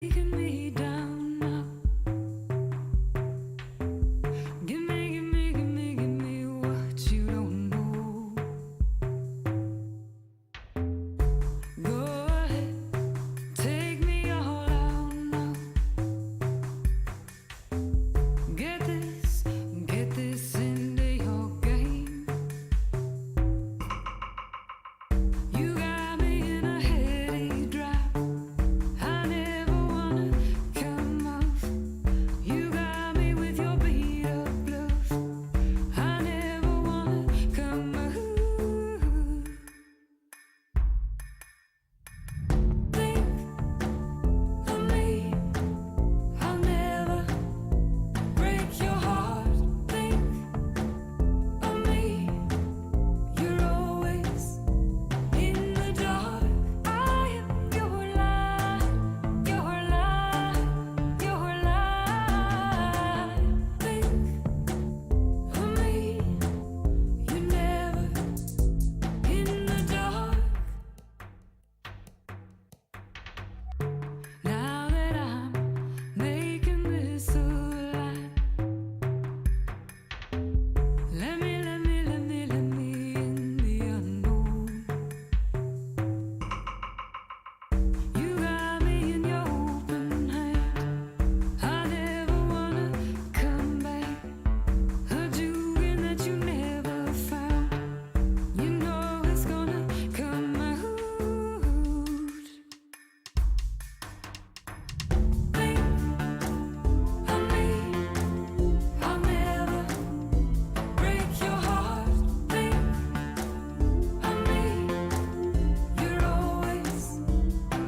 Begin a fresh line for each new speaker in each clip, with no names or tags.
Taking me down now. Give me what you don't know. Go ahead, take me all out now. Get this into your game. You got me in a heady drop. I never wanna come off. You got me with your beat up bluff. I never wanna come off. Think of me. I'll never break your heart. Think of me. You're always in the dark. I am your light, your light, your light. Think of me. You're never in the dark. Now that I'm making this a line, let me in the unknown. You got me in your open hand. I never wanna come back. A jugging that you never found. You know it's gonna come out. Think of me. I'll never break your heart. Think of me. You're always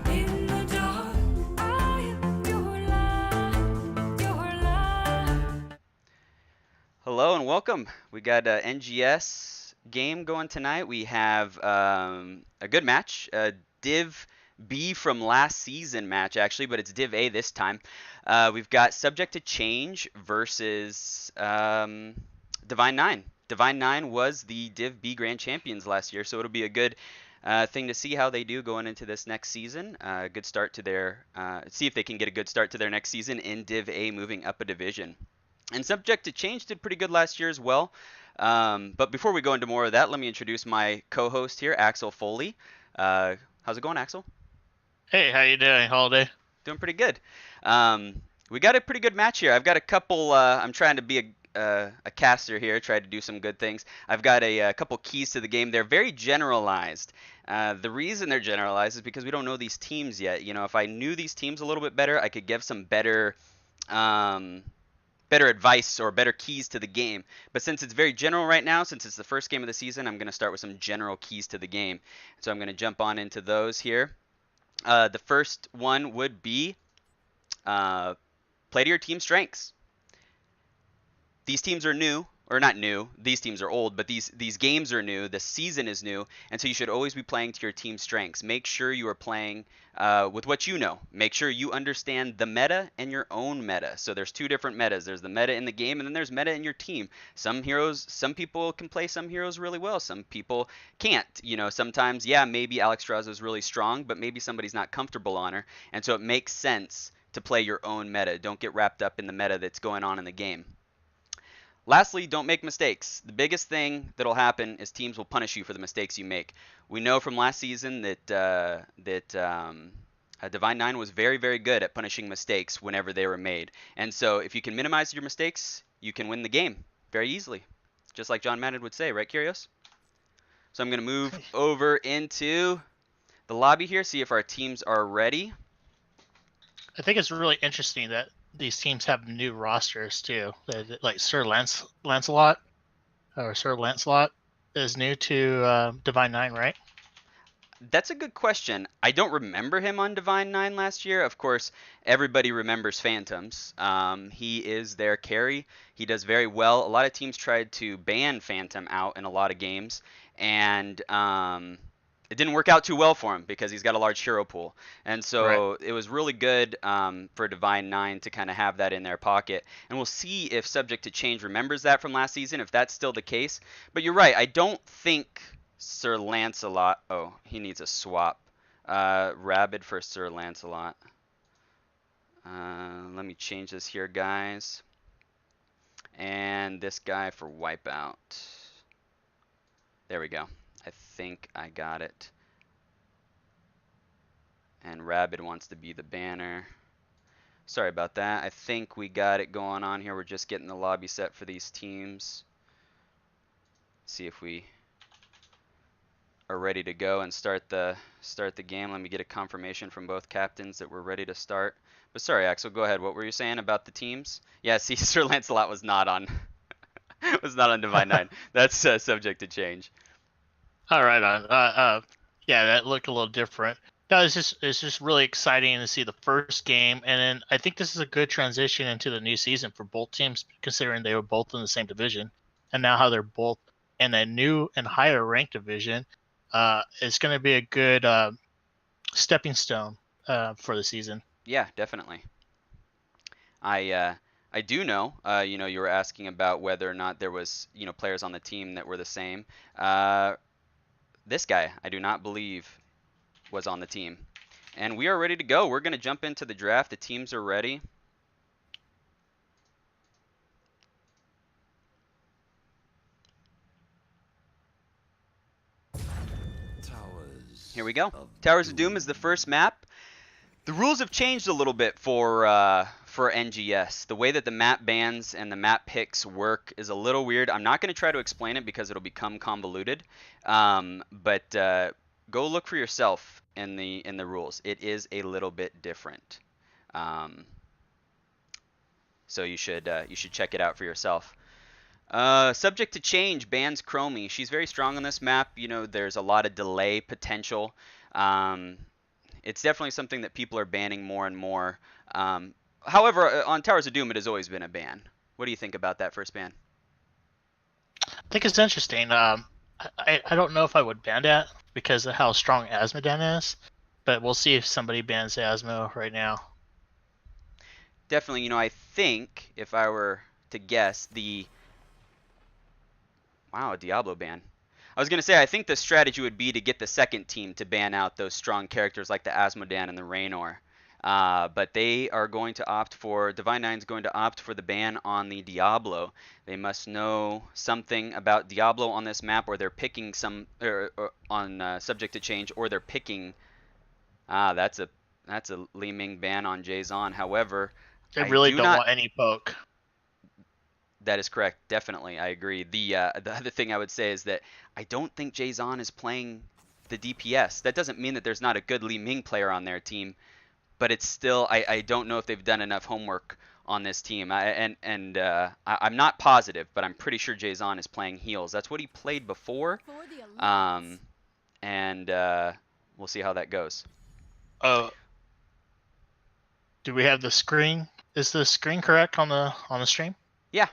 in the dark. I am your light, your light.
Hello and welcome. We got an NGS game going tonight. We have a good match, a Div B from last season match actually, but it's Div A this time. We've got Subject to Change versus Divine 9. Divine 9 was the Div B Grand Champions last year, so it'll be a good thing to see how they do going into this next season. Good start to their, see if they can get a good start to their next season in Div A, moving up a division. And Subject to Change did pretty good last year as well. But before we go into more of that, let me introduce my co-host here, Axel Foley. How's it going, Axel?
Hey, how you doing, Holiday?
Doing pretty good. We got a pretty good match here. I've got a couple. I'm trying to be a caster here, try to do some good things. I've got a couple keys to the game. They're very generalized. The reason they're generalized is because we don't know these teams yet. You know, if I knew these teams a little bit better, I could give some better advice or better keys to the game. But since it's very general right now, since it's the first game of the season, I'm going to start with some general keys to the game. So I'm going to jump on into those here. The first one would be play to your team's strengths. These teams are new, or not new, these teams are old, but these games are new, the season is new, and so you should always be playing to your team's strengths. Make sure you are playing with what you know. Make sure you understand the meta and your own meta. So there's two different metas. There's the meta in the game, and then there's meta in your team. Some people can play some heroes really well, some people can't. You know, sometimes, yeah, maybe Alexstrasza is really strong, but maybe somebody's not comfortable on her, and so it makes sense to play your own meta. Don't get wrapped up in the meta that's going on in the game. Lastly, don't make mistakes. The biggest thing that'll happen is teams will punish you for the mistakes you make. We know from last season that Divine 9 was very, very good at punishing mistakes whenever they were made. And so if you can minimize your mistakes, you can win the game very easily. Just like John Madden would say, right, Curios? So I'm going to move over into the lobby here, see if our teams are ready.
I think it's really interesting that these teams have new rosters too. Like Lancelot or Sir Lancelot is new to Divine 9, right?
That's a good question. I don't remember him on Divine 9 last year. Of course, everybody remembers Phantoms. He is their carry. He does very well. A lot of teams tried to ban Phantom out in a lot of games, and it didn't work out too well for him because he's got a large hero pool. And so it was really good for Divine 9 to kind of have that in their pocket. And we'll see if Subject to Change remembers that from last season, if that's still the case. But you're right. I don't think Sir Lancelot. Oh, he needs a swap. Rabid for Sir Lancelot. Let me change this here, guys. And this guy for wipeout. There we go. I think I got it. And Rabid wants to be the banner. Sorry about that. I think we got it going on here. We're just getting the lobby set for these teams. See if we are ready to go and start the game. Let me get a confirmation from both captains that we're ready to start. But sorry, Axel, go ahead. What were you saying about the teams? Yeah, see, Sir Lancelot was not on was not on Divine 9. That's subject to change.
All right, on. Yeah, that looked a little different. No, it's just really exciting to see the first game, and then I think this is a good transition into the new season for both teams, considering they were both in the same division, and now how they're both in a new and higher ranked division. It's going to be a good stepping stone for the season.
Yeah, definitely. I do know, you know, you were asking about whether or not there was, you know, players on the team that were the same. This guy, I do not believe, was on the team. And we are ready to go. We're going to jump into the draft. The teams are ready. Here we go. Towers of Doom is the first map. The rules have changed a little bit for NGS. The way that the map bans and the map picks work is a little weird. I'm not going to try to explain it because it'll become convoluted. But go look for yourself in the rules. It is a little bit different. So you should check it out for yourself. Subject to change bans Chromie. She's very strong on this map. You know, there's a lot of delay potential. It's definitely something that people are banning more and more. However, on Towers of Doom, it has always been a ban. What do you think about that first ban?
I think it's interesting. I don't know if I would ban that because of how strong Asmodan is, but we'll see if somebody bans Asmo right now.
Definitely, you know, I think if I were to guess, wow, a Diablo ban. I was going to say, I think the strategy would be to get the second team to ban out those strong characters like the Asmodan and the Raynor. But they are going to opt for, Divine Nine's going to opt for the ban on the Diablo. They must know something about Diablo on this map, or they're picking some, or on subject to change, or they're picking, that's a Li Ming ban on Jason. However,
They really don't want any poke.
That is correct. Definitely, I agree. The other thing I would say is that I don't think Jason is playing the DPS. That doesn't mean that there's not a good Li Ming player on their team, but it's still, I don't know if they've done enough homework on this team. I'm not positive, but I'm pretty sure Jason is playing heals. That's what he played before, and we'll see how that goes.
Do we have the screen? Is the screen correct on the stream?
Yeah.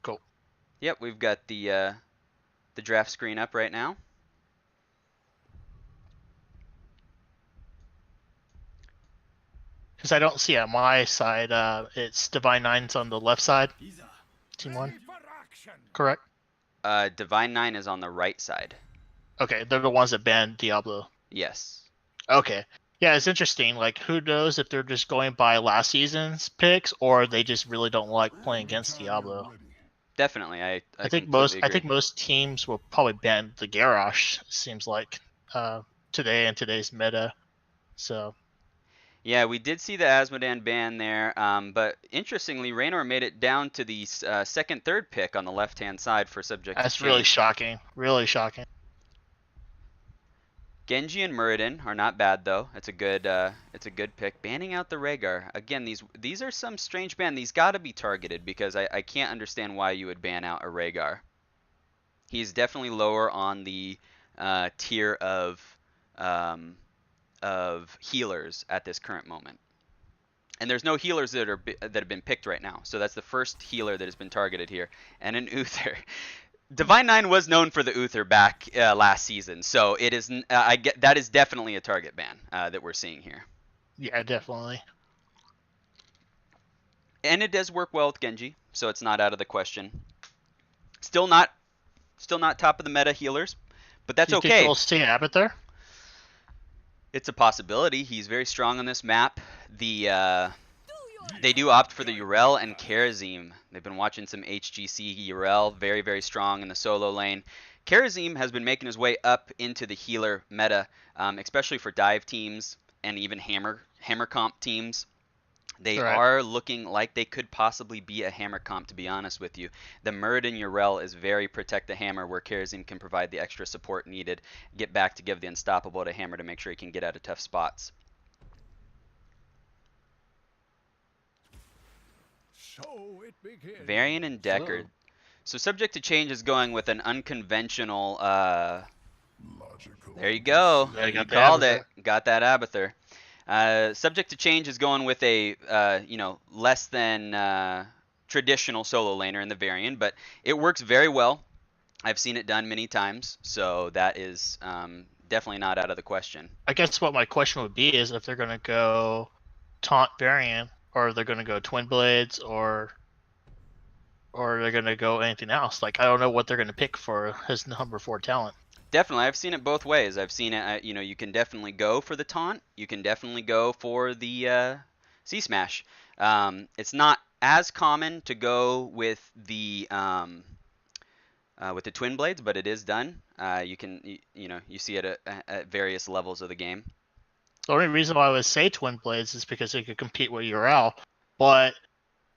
Cool.
Yep, we've got the draft screen up right now.
Because I don't see on my side, it's Divine Nine's on the left side. Team 1. Correct?
Divine Nine is on the right side.
Okay, they're the ones that banned Diablo.
Yes.
Okay. Yeah, it's interesting. Like, who knows if they're just going by last season's picks or they just really don't like playing against Diablo.
Definitely, I
think most teams will probably ban the Garrosh. Seems like today in today's meta. So.
Yeah, we did see the Asmodan ban there, but interestingly, Raynor made it down to the second, third pick on the left-hand side for subject.
That's really shocking. Really shocking.
Genji and Muradin are not bad though. It's a good pick. Banning out the Rhaegar. Again, these are some strange ban. These got to be targeted because I can't understand why you would ban out a Rhaegar. He's definitely lower on the tier of healers at this current moment. And there's no healers that have been picked right now. So that's the first healer that has been targeted here. And an Uther. Divine Nine was known for the Uther back last season, so it is. That is definitely a target ban that we're seeing here.
Yeah, definitely.
And it does work well with Genji, so it's not out of the question. Still not top of the meta healers, but that's okay.
Think we'll see Abbott there?
It's a possibility. He's very strong on this map. The They do opt for the Urel and Karazim. They've been watching some HGC Urel, very, very strong in the solo lane. Karazim has been making his way up into the healer meta, especially for dive teams and even hammer comp teams. They
Right.
are looking like they could possibly be a hammer comp, to be honest with you. The Muradin Urel is very protect the hammer, where Karazim can provide the extra support needed, get back to give the unstoppable to hammer to make sure he can get out of tough spots.
So it begins.
Varian and Deckard. So subject to change is going with an unconventional.
Logical.
There you go.
Yeah, you
You
got the
called it.
Abathur.
Got that Abathur. Subject to change is going with a less than traditional solo laner in the Varian, but it works very well. I've seen it done many times, so that is definitely not out of the question.
I guess what my question would be is if they're going to go taunt variant, or they're going to go twin blades, or they're going to go anything else. Like, I don't know what they're going to pick for his number 4 talent.
Definitely, I've seen it both ways. I've seen it, you can definitely go for the taunt. You can definitely go for the C smash. It's not as common to go with the twin blades, but it is done. You see it at various levels of the game.
The only reason why I would say twin blades is because they could compete with Urel, but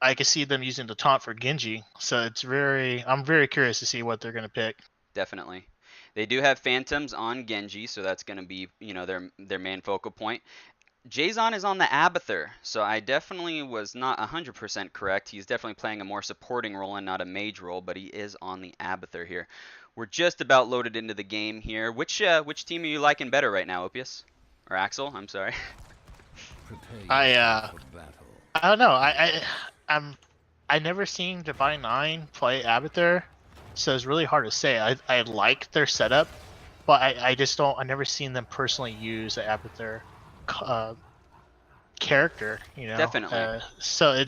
I could see them using the taunt for Genji. So I'm very curious to see what they're going to pick.
Definitely. They do have Phantoms on Genji, so that's going to be, their main focal point. Jason is on the Abathur, so I definitely was not 100% correct. He's definitely playing a more supporting role and not a mage role, but he is on the Abathur here. We're just about loaded into the game here. Which team are you liking better right now, Opius? Or Axel, I'm sorry.
I don't know. I never seen Divine 9 play Abathur, so it's really hard to say. I like their setup, but I just don't. I never seen them personally use the Abathur character.
Definitely.
So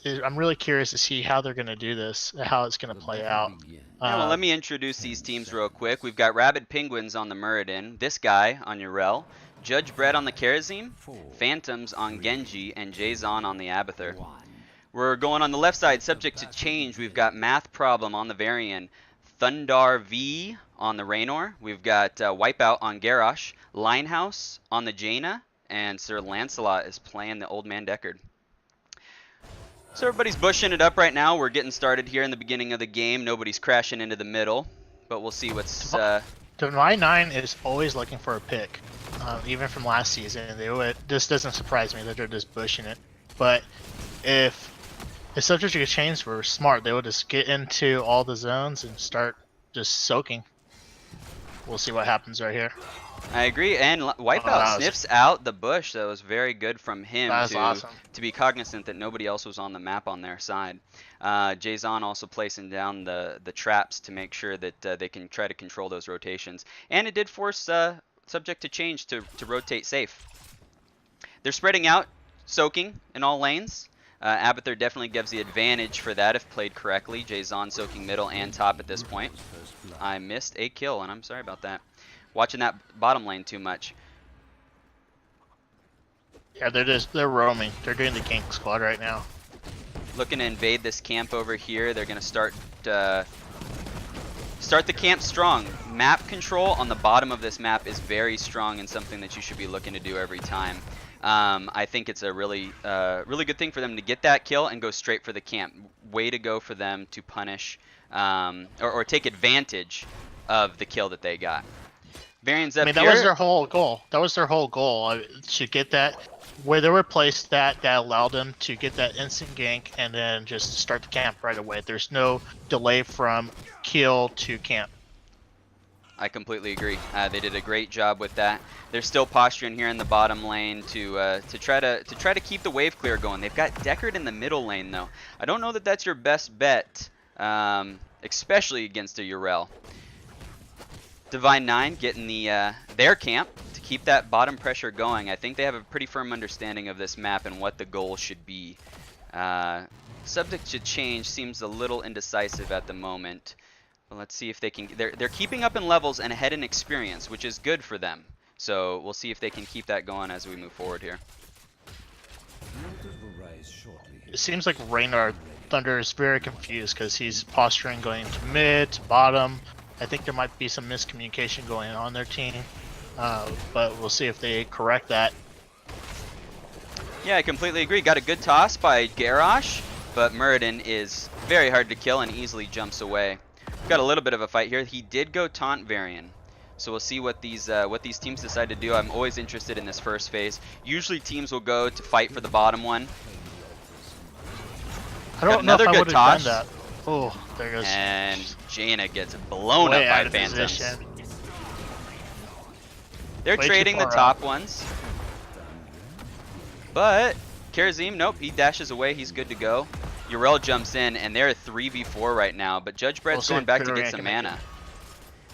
I'm really curious to see how they're gonna do this, how it's gonna play out.
Yeah, well, let me introduce these teams real quick. We've got Rabid Penguins on the Muradin, this guy on Urel, Judge Brett on the Karazim, Phantoms on Genji, and Jason on the Abathur. We're going on the left side, subject to change. We've got Math Problem on the Varian, Thundar V on the Raynor. We've got Wipeout on Garrosh, Linehouse on the Jaina, and Sir Lancelot is playing the Old Man Deckard. So everybody's bushing it up right now. We're getting started here in the beginning of the game. Nobody's crashing into the middle, but we'll see what's...
Divine 9 is always looking for a pick, even from last season. This doesn't surprise me that they're just bushing it. But if subject to change were smart, they would just get into all the zones and start just soaking. We'll see what happens right here.
I agree, and Wipeout sniffs out the bush. That was very good from him
awesome.
to be cognizant that nobody else was on the map on their side. Jason also placing down the traps to make sure that they can try to control those rotations. And it did force subject to change to rotate safe. They're spreading out, soaking in all lanes. Abathur definitely gives the advantage for that if played correctly. Jason soaking middle and top at this point. I missed a kill, and I'm sorry about that. Watching that bottom lane too much.
Yeah, they're roaming. They're doing the gank squad right now.
Looking to invade this camp over here. They're gonna start the camp strong. Map control on the bottom of this map is very strong and something that you should be looking to do every time. I think it's a really good thing for them to get that kill and go straight for the camp. Way to go for them to punish or take advantage of the kill that they got. Varians up here.
That was their whole goal. To get that where they were placed. That allowed them to get that instant gank and then just start the camp right away. There's no delay from kill to camp.
I completely agree. They did a great job with that. They're still posturing here in the bottom lane to try to keep the wave clear going. They've got Deckard in the middle lane though. I don't know that that's your best bet, especially against a Urel. Divine 9 getting their camp to keep that bottom pressure going. I think they have a pretty firm understanding of this map and what the goal should be. Subject to change seems a little indecisive at the moment. But let's see if they can. They're keeping up in levels and ahead in experience, which is good for them. So we'll see if they can keep that going as we move forward here.
It seems like Reynard Thunder is very confused because he's posturing going to mid, to bottom. I think there might be some miscommunication going on their team, but we'll see if they correct that.
Yeah, I completely agree. Got a good toss by Garrosh, but Muradin is very hard to kill and easily jumps away. Got a little bit of a fight here. He did go taunt Varian. So we'll see what these teams decide to do. I'm always interested in this first phase. Usually teams will go to fight for the bottom one.
I don't know if I
good
would have done
toss.
that. Oh, there goes.
And Jaina gets blown
Way
up
out
by
of
Phantoms.
position.
They're
Way too
trading the
far
top ones. But Karazim, nope, he dashes away. He's good to go. Yrel jumps in, and they're 3v4 right now. But Judge Brett's
We'll
going
see
back
if
to get
Kurian
some
can make
mana.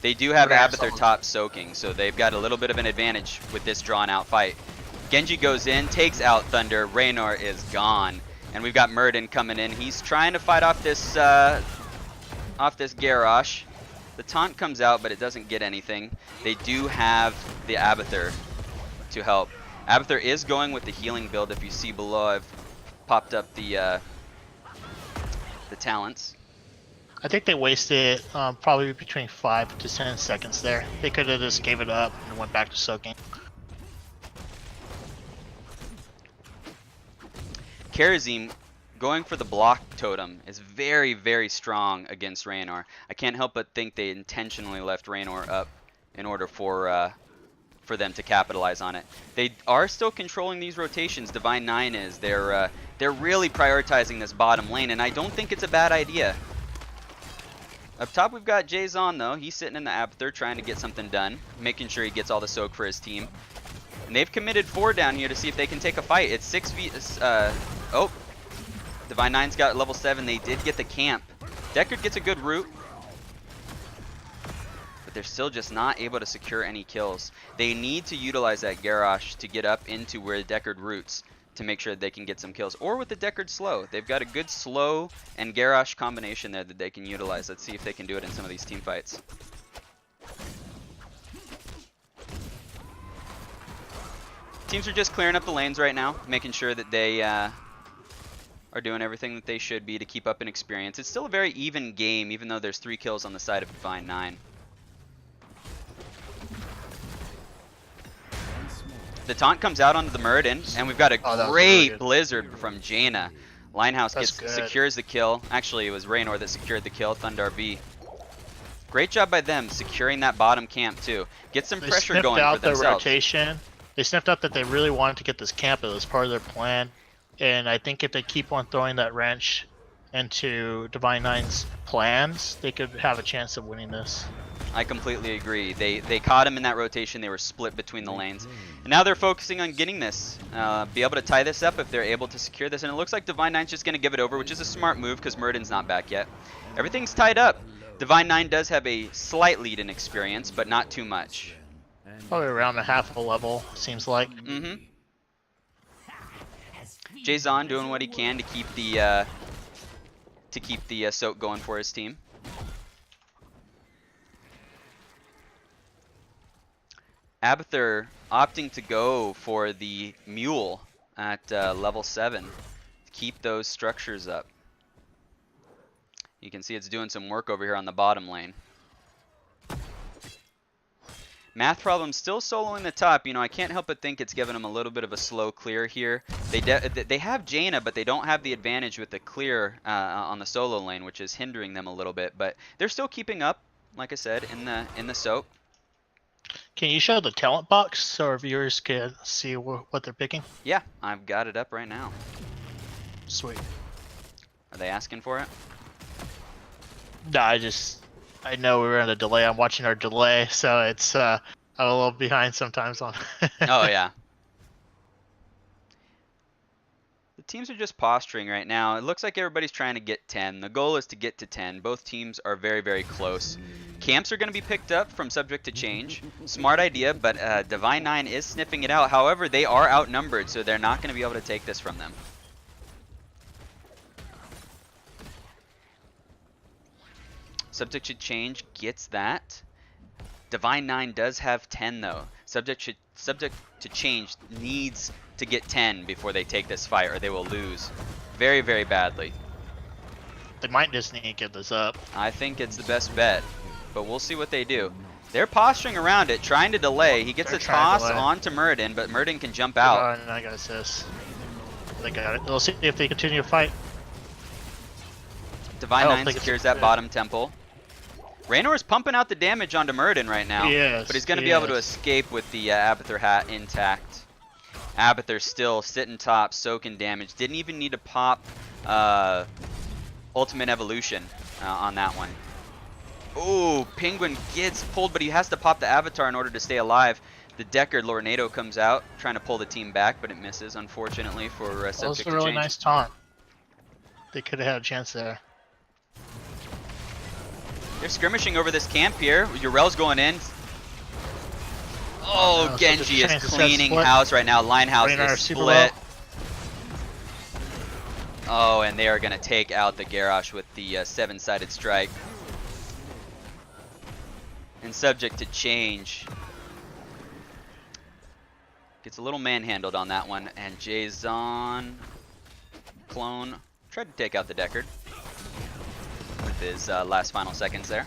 They do have
Kurian's
Abathur
on.
top soaking, so they've got a little bit of an advantage with this drawn-out fight. Genji goes in, takes out Thunder. Raynor is gone, and we've got Muradin coming in. He's trying to fight off this Garrosh. The taunt comes out, but it doesn't get anything. They do have the Abathur to help. Abathur is going with the healing build. If you see below, I've popped up the talents.
I think they wasted probably between 5 to 10 seconds there. They could have just gave it up and went back to soaking.
Karazim going for the block totem is very, very strong against Raynor. I can't help but think they intentionally left Raynor up in order for them to capitalize on it. They are still controlling these rotations. Divine 9 is. They're really prioritizing this bottom lane, and I don't think it's a bad idea. Up top we've got Jason though. He's sitting in the Abathur trying to get something done, making sure he gets all the soak for his team. And they've committed 4 down here to see if they can take a fight. It's 6v... oh. Divine 9's got level 7. They did get the camp. Deckard gets a good root. But they're still just not able to secure any kills. They need to utilize that Garrosh to get up into where Deckard roots to make sure that they can get some kills. Or with the Deckard slow. They've got a good slow and Garrosh combination there that they can utilize. Let's see if they can do it in some of these team fights. Teams are just clearing up the lanes right now, making sure that they are doing everything that they should be to keep up in experience. It's still a very even game, even though there's 3 kills on the side of Divine 9. The taunt comes out onto the Muradin, and we've got a
that was
great
really good.
blizzard from Jaina. Linehouse
That's
secures the kill. Actually, it was Raynor that secured the kill. Thundar V. Great job by them securing that bottom camp too. Get some
They
pressure
sniffed
going
out
for
the
themselves.
rotation. They sniffed out that they really wanted to get this camp. It was part of their plan. And I think if they keep on throwing that wrench into Divine Nine's plans, they could have a chance of winning this.
I completely agree. They caught him in that rotation. They were split between the lanes. And now they're focusing on getting this. Be able to tie this up if they're able to secure this. And it looks like Divine Nine's just going to give it over, which is a smart move because Muradin's not back yet. Everything's tied up. Divine 9 does have a slight lead in experience, but not too much.
Probably around a half a level, seems like.
Mm-hmm. Jason doing what he can to keep the soak going for his team. Abathur opting to go for the mule at level 7 to keep those structures up. You can see it's doing some work over here on the bottom lane. Math Problem still soloing the top. You know, I can't help but think it's giving them a little bit of a slow clear here. They have Jaina, but they don't have the advantage with the clear on the solo lane, which is hindering them a little bit. But they're still keeping up, like I said, in the soak.
Can you show the talent box so our viewers can see what they're picking?
Yeah, I've got it up right now.
Sweet.
Are they asking for it?
No, I know we were in a delay. I'm watching our delay, so it's I'm a little behind sometimes on.
Oh yeah. The teams are just posturing right now. It looks like everybody's trying to get 10. The goal is to get to 10. Both teams are very, very close. Camps are going to be picked up from subject to change. Smart idea, but Divine 9 is sniffing it out. However, they are outnumbered, so they're not going to be able to take this from them. Subject to change gets that. Divine 9 does have 10 though. Subject to change needs to get 10 before they take this fight, or they will lose very, very badly.
They might just need to give this up.
I think it's the best bet, but we'll see what they do. They're posturing around it, trying to delay. He gets
They're
a
trying to
toss
delay.
onto Muradin, but Muradin can jump out.
And I got assist. They got it. We'll see if they continue to fight.
Divine
I don't
9
think it's
secures
a
that
fit.
bottom temple. Raynor's pumping out the damage onto Muradin right now,
Yes,
but he's going to
he
be able to
is.
escape with the Abathur hat intact. Abathur still sitting top, soaking damage. Didn't even need to pop Ultimate Evolution on that one. Oh, Penguin gets pulled, but he has to pop the Avatar in order to stay alive. The Deckard Lornado comes out, trying to pull the team back, but it misses, unfortunately, for
That was
Subject
a
to
really
Change.
nice taunt. They could have had a chance there.
They're skirmishing over this camp here. Urel's going in. Oh,
no,
Genji
Subject to
is
Change is
cleaning
split.
house right now. Line house
Raynar
is
super
split.
low.
Oh, and they are going to take out the Garrosh with the 7-sided strike. And Subject to Change gets a little manhandled on that one. And Jason Clone tried to take out the Deckard with his last final seconds there.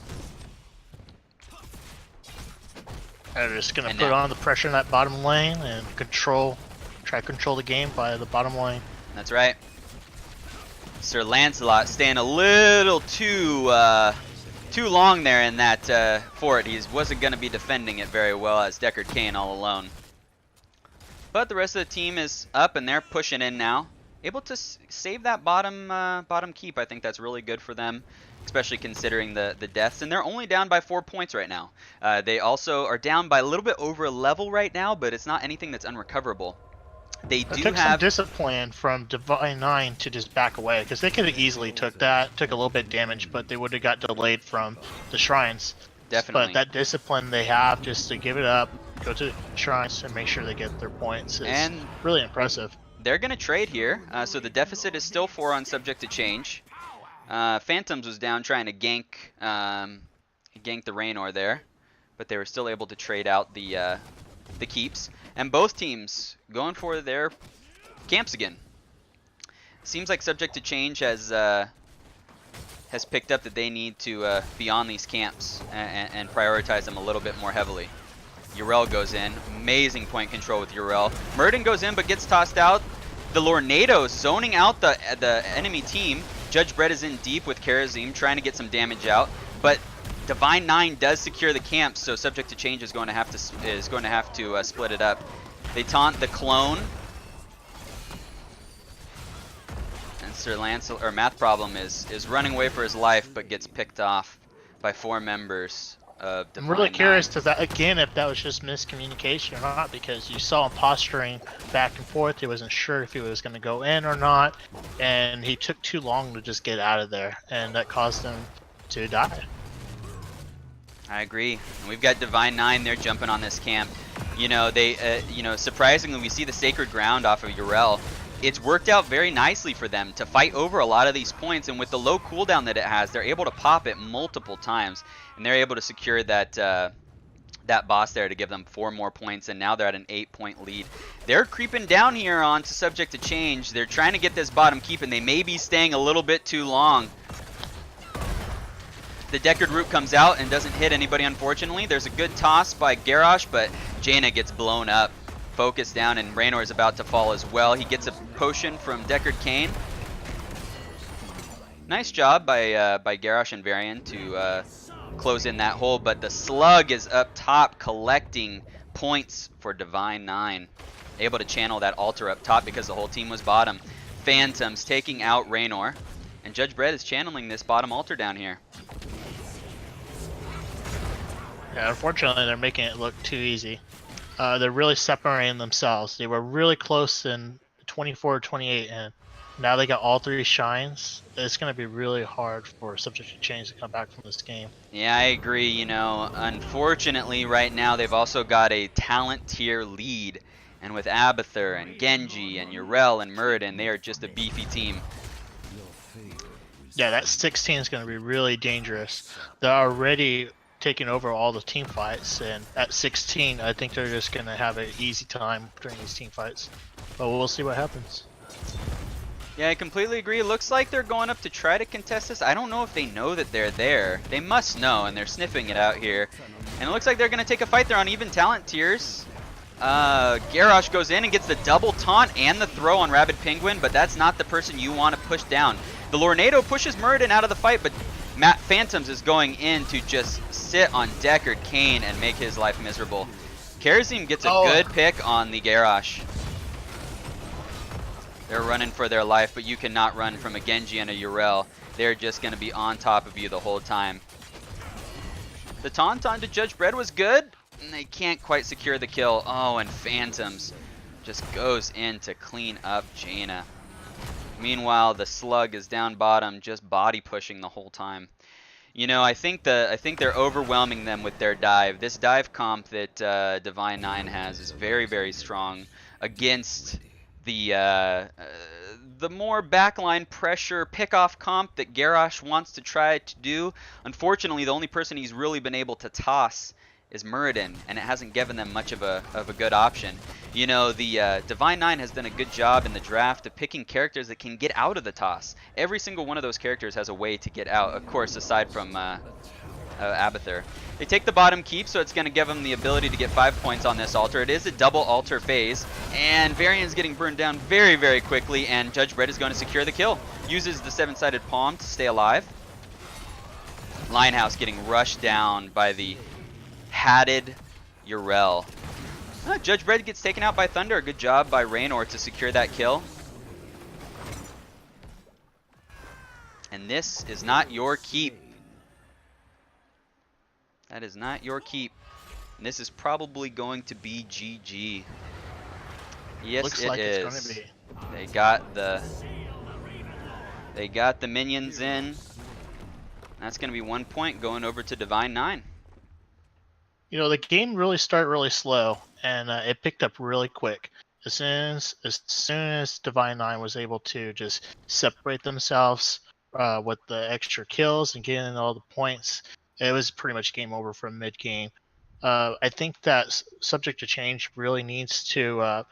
They're just gonna
And
put
now-
on the pressure in that bottom lane and try to control the game by the bottom lane.
That's right. Sir Lancelot staying a little too long there in that fort. He wasn't going to be defending it very well as Deckard Cain all alone. But the rest of the team is up and they're pushing in now. Able to save that bottom keep. I think that's really good for them, especially considering the deaths. And they're only down by 4 points right now. They also are down by a little bit over a level right now, but it's not anything that's unrecoverable. They
It
do
took some
have
discipline from Divine 9 to just back away, because they could have easily took a little bit damage, but they would have got delayed from the shrines.
definitely.
But that discipline they have just to give it up, go to the shrines, and make sure they get their points is
And
really impressive.
they're going to trade here, so the deficit is still 4 on Subject to Change. Phantoms was down trying to gank the Raynor there, but they were still able to trade out the keeps. And both teams going for their camps again. Seems like Subject to Change has picked up that they need to be on these camps and prioritize them a little bit more heavily. Urel goes in. Amazing point control with Urel. Muradin goes in but gets tossed out. The Lornado zoning out the enemy team. Judge Brett is in deep with Karazim trying to get some damage out. But Divine 9 does secure the camp, so Subject to Change is going to have to split it up. They taunt the clone. And Sir Lancel or Math Problem is running away for his life but gets picked off by 4 members of Divine
I'm really
9.
curious to that again if that was just miscommunication or not, because you saw him posturing back and forth. He wasn't sure if he was going to go in or not, and he took too long to just get out of there, and that caused him to die.
I agree. And we've got Divine 9 there jumping on this camp. You know, surprisingly, we see the Sacred Ground off of Urel. It's worked out very nicely for them to fight over a lot of these points, and with the low cooldown that it has, they're able to pop it multiple times, and they're able to secure that that boss there to give them 4 more points, and now they're at an 8-point lead. They're creeping down here onto Subject to Change. They're trying to get this bottom keep, and they may be staying a little bit too long. The Deckard root comes out and doesn't hit anybody, unfortunately. There's a good toss by Garrosh, but Jaina gets blown up. Focus down, and Raynor is about to fall as well. He gets a potion from Deckard Cain. Nice job by Garrosh and Varian to close in that hole, but the Slug is up top collecting points for Divine 9. Able to channel that altar up top because the whole team was bottom. Phantoms taking out Raynor, and Judge Brett is channeling this bottom altar down here.
Yeah, unfortunately, they're making it look too easy. They're really separating themselves. They were really close in 24-28, and now they got all 3 shines. It's going to be really hard for Subject to Change to come back from this game.
Yeah, I agree. You know, unfortunately, right now they've also got a talent tier lead, and with Abathur and Genji and Urel and Muradin, they are just a beefy team.
Yeah, that 16 is going to be really dangerous. They're already taking over all the team fights, and at 16, I think they're just gonna have an easy time during these team fights. But we'll see what happens.
Yeah, I completely agree. It looks like they're going up to try to contest this. I don't know if they know that they're there. They must know, and they're sniffing it out here. And it looks like they're going to take a fight there on even talent tiers. Garrosh goes in and gets the double taunt and the throw on Rabid Penguin, but that's not the person you want to push down. The Lornado pushes Muradin out of the fight, but Matt Phantoms is going in to just sit on Deckard Cain and make his life miserable. Karazim gets a good pick on the Garrosh. They're running for their life, but you cannot run from a Genji and a Yrel. They're just going to be on top of you the whole time. The taunt onto Judge Dredd was good, and they can't quite secure the kill. Oh, and Phantoms just goes in to clean up Jaina. Meanwhile, the Slug is down bottom, just body pushing the whole time. You know, I think they're overwhelming them with their dive. This dive comp that Divine 9 has is very, very strong against the more backline pressure pickoff comp that Garrosh wants to try to do. Unfortunately, the only person he's really been able to toss is Muradin, and it hasn't given them much of a good option. You know, the Divine 9 has done a good job in the draft of picking characters that can get out of the toss. Every single one of those characters has a way to get out, of course, aside from Abathur. They take the bottom keep, so it's going to give them the ability to get 5 points on this altar. It is a double altar phase, and Varian's getting burned down very, very quickly, and Judge Dredd is going to secure the kill. Uses the 7-sided palm to stay alive. Lionhouse getting rushed down by the hatted Yrel. Judge Dredd gets taken out by Thunder. A good job by Raynor to secure that kill. And this is not your keep. That is not your keep. And this is probably going to be GG. Yes,
Looks
it
like
is.
it's gonna be.
They got the minions in. That's going to be 1 point going over to Divine 9.
You know, the game really started really slow, and it picked up really quick. As soon as Divine 9 was able to just separate themselves with the extra kills and getting all the points, it was pretty much game over from mid-game. I think that Subject to Change really needs to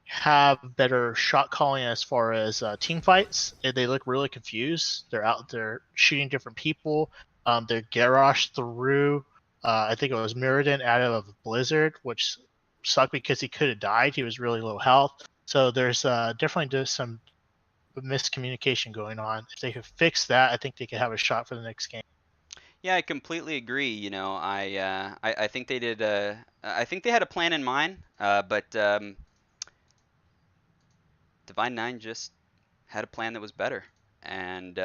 have better shot calling as far as team fights. They look really confused. They're out there shooting different people. They're Garrosh through, I think it was Muradin out of Blizzard, which sucked because he could have died. He was really low health. So there's definitely just some miscommunication going on. If they could fix that, I think they could have a shot for the next game.
Yeah, I completely agree. You know, I think they did. I think they had a plan in mind, but Divine 9 just had a plan that was better, and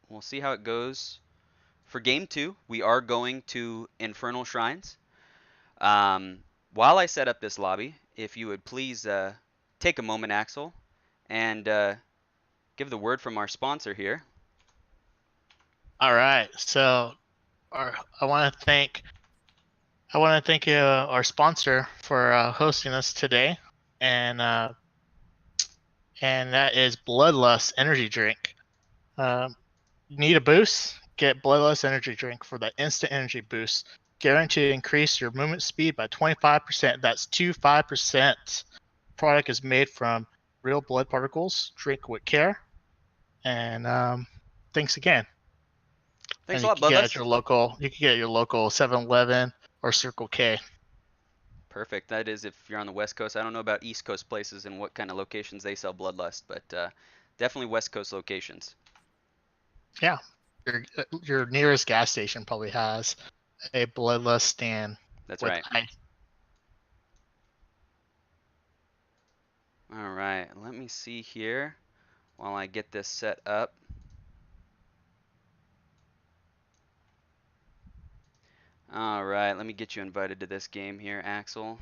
we'll see how it goes. For Game 2, we are going to Infernal Shrines. While I set up this lobby, if you would please take a moment, Axel, and give the word from our sponsor here.
All right, so I want to thank our sponsor for hosting us today, and that is Bloodlust Energy Drink. Need a boost? Get Bloodlust Energy Drink for that instant energy boost. Guaranteed to increase your movement speed by 25%. That's 25%. Product is made from real blood particles. Drink with care. And thanks again.
Thanks
And
a lot,
you can get at
Bloodlust.
your local. You can get at your local 7-Eleven or Circle K.
Perfect. That is if you're on the West Coast. I don't know about East Coast places and what kind of locations they sell Bloodlust, but definitely West Coast locations.
Yeah, your nearest gas station probably has a Bloodlust stand.
That's
with
right.
ice.
All right. Let me see here while I get this set up. All right. Let me get you invited to this game here, Axel.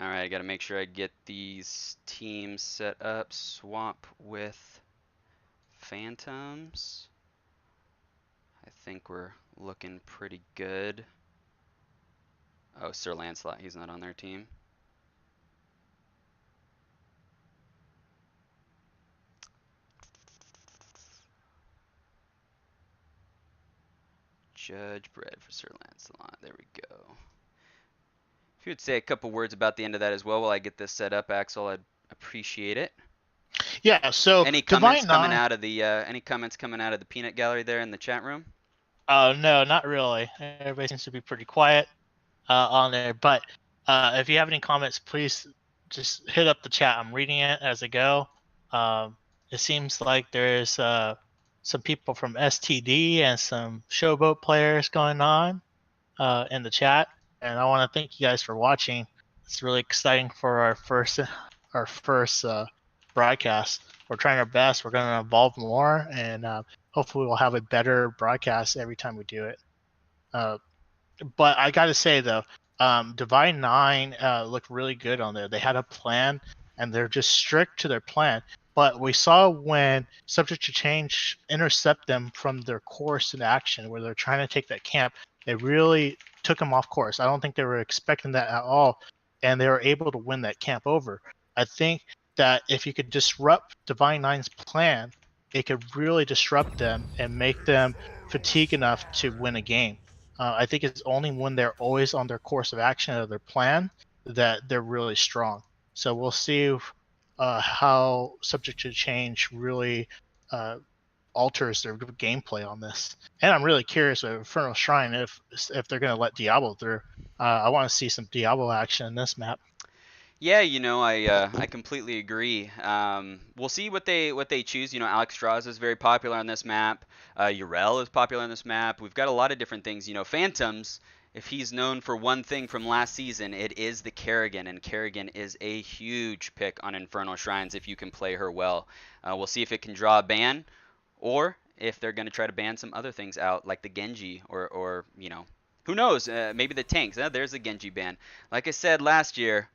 All right, I got to make sure I get these teams set up. Swap with Phantoms. I think we're looking pretty good. Oh, Sir Lancelot, he's not on their team. Judge bread for Sir Lancelot. There we go. If you would say a couple words about the end of that as well while I get this set up, Axel, I'd appreciate it.
Yeah. So
Any comments
Divine
coming
Nine.
out of the peanut gallery there in the chat room?
No, not really. Everybody seems to be pretty quiet on there. But if you have any comments, please just hit up the chat. I'm reading it as I go. It seems like there's some people from STD and some Showboat players going on in the chat, and I want to thank you guys for watching. It's really exciting for our first broadcast. We're trying our best. We're going to evolve more, and hopefully we'll have a better broadcast every time we do it. But I got to say though, Divine Nine looked really good on there. They had a plan, and they're just strict to their plan. But we saw when Subject to Change intercept them from their course in action, where they're trying to take that camp, they really took them off course. I don't think they were expecting that at all, and they were able to win that camp over. I think that if you could disrupt Divine Nine's plan, it could really disrupt them and make them fatigue enough to win a game. I think it's only when they're always on their course of action or their plan that they're really strong. So we'll see how Subject to Change really alters their gameplay on this. And I'm really curious with Infernal Shrine if they're going to let Diablo through. I want to see some Diablo action in this map.
Yeah, I completely agree. We'll see what they choose. Alex Strauss is very popular on this map. Yrel is popular on this map. We've got a lot of different things. Phantoms, if he's known for one thing from last season, it is the Kerrigan, and Kerrigan is a huge pick on Infernal Shrines if you can play her well. We'll see if it can draw a ban, or if they're going to try to ban some other things out, like the Genji, or who knows? Maybe the tanks. There's the Genji ban. Like I said last year,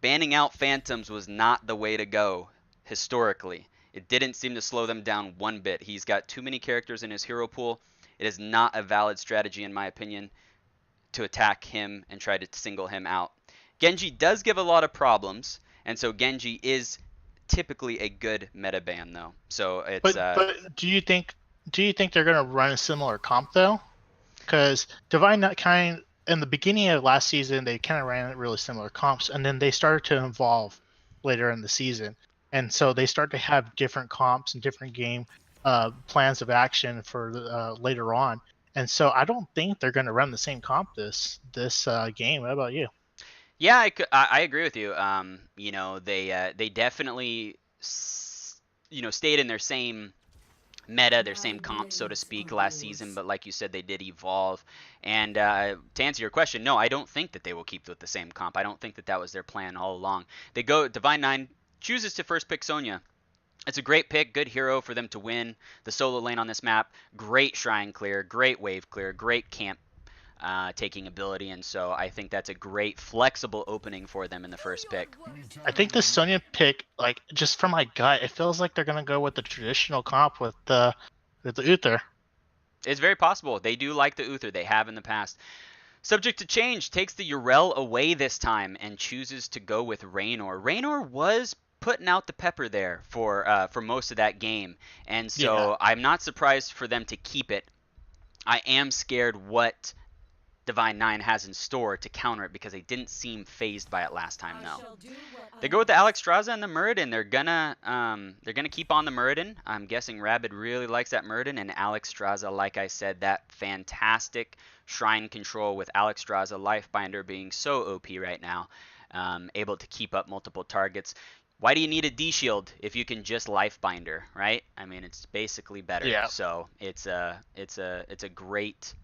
banning out Phantoms was not the way to go historically. It didn't seem to slow them down one bit. He's got too many characters in his hero pool. It is not a valid strategy, in my opinion, to attack him and try to single him out. Genji does give a lot of problems, and so Genji is typically a good meta ban, though. So it's.
But do you think they're going to run a similar comp though? Because Divine Kind in the beginning of last season, they kind of ran really similar comps, and then they started to evolve later in the season. And so they start to have different comps and different game plans of action for later on. And so I don't think they're going to run the same comp this game. What about you?
Yeah, I agree with you. They definitely stayed in their same meta, their same comp, so to speak, last season, but like you said, they did evolve. And to answer your question, no, I don't think that they will keep with the same comp. I don't think that was their plan all along. Divine Nine chooses to first pick Sonya. It's a great pick, good hero for them to win the solo lane on this map. Great shrine clear, great wave clear, great camp taking ability, and so I think that's a great flexible opening for them in the first pick.
I think the Sonya pick, like just from my gut, it feels like they're gonna go with the traditional comp with the Uther.
It's very possible. They do like the Uther. They have in the past. Subject to Change takes the Yrel away this time and chooses to go with Raynor. Raynor was putting out the pepper there for most of that game, and so yeah. I'm not surprised for them to keep it. I am scared what Divine Nine has in store to counter it, because they didn't seem phased by it last time. Though they go with the Alexstrasza and the Muradin. They're gonna keep on the Muradin. I'm guessing Rabid really likes that Muradin, and Alexstrasza, like I said, that fantastic shrine control with Alexstrasza Lifebinder being so OP right now, able to keep up multiple targets. Why do you need a D shield if you can just Lifebinder, right? I mean, it's basically better.
Yeah.
So it's a great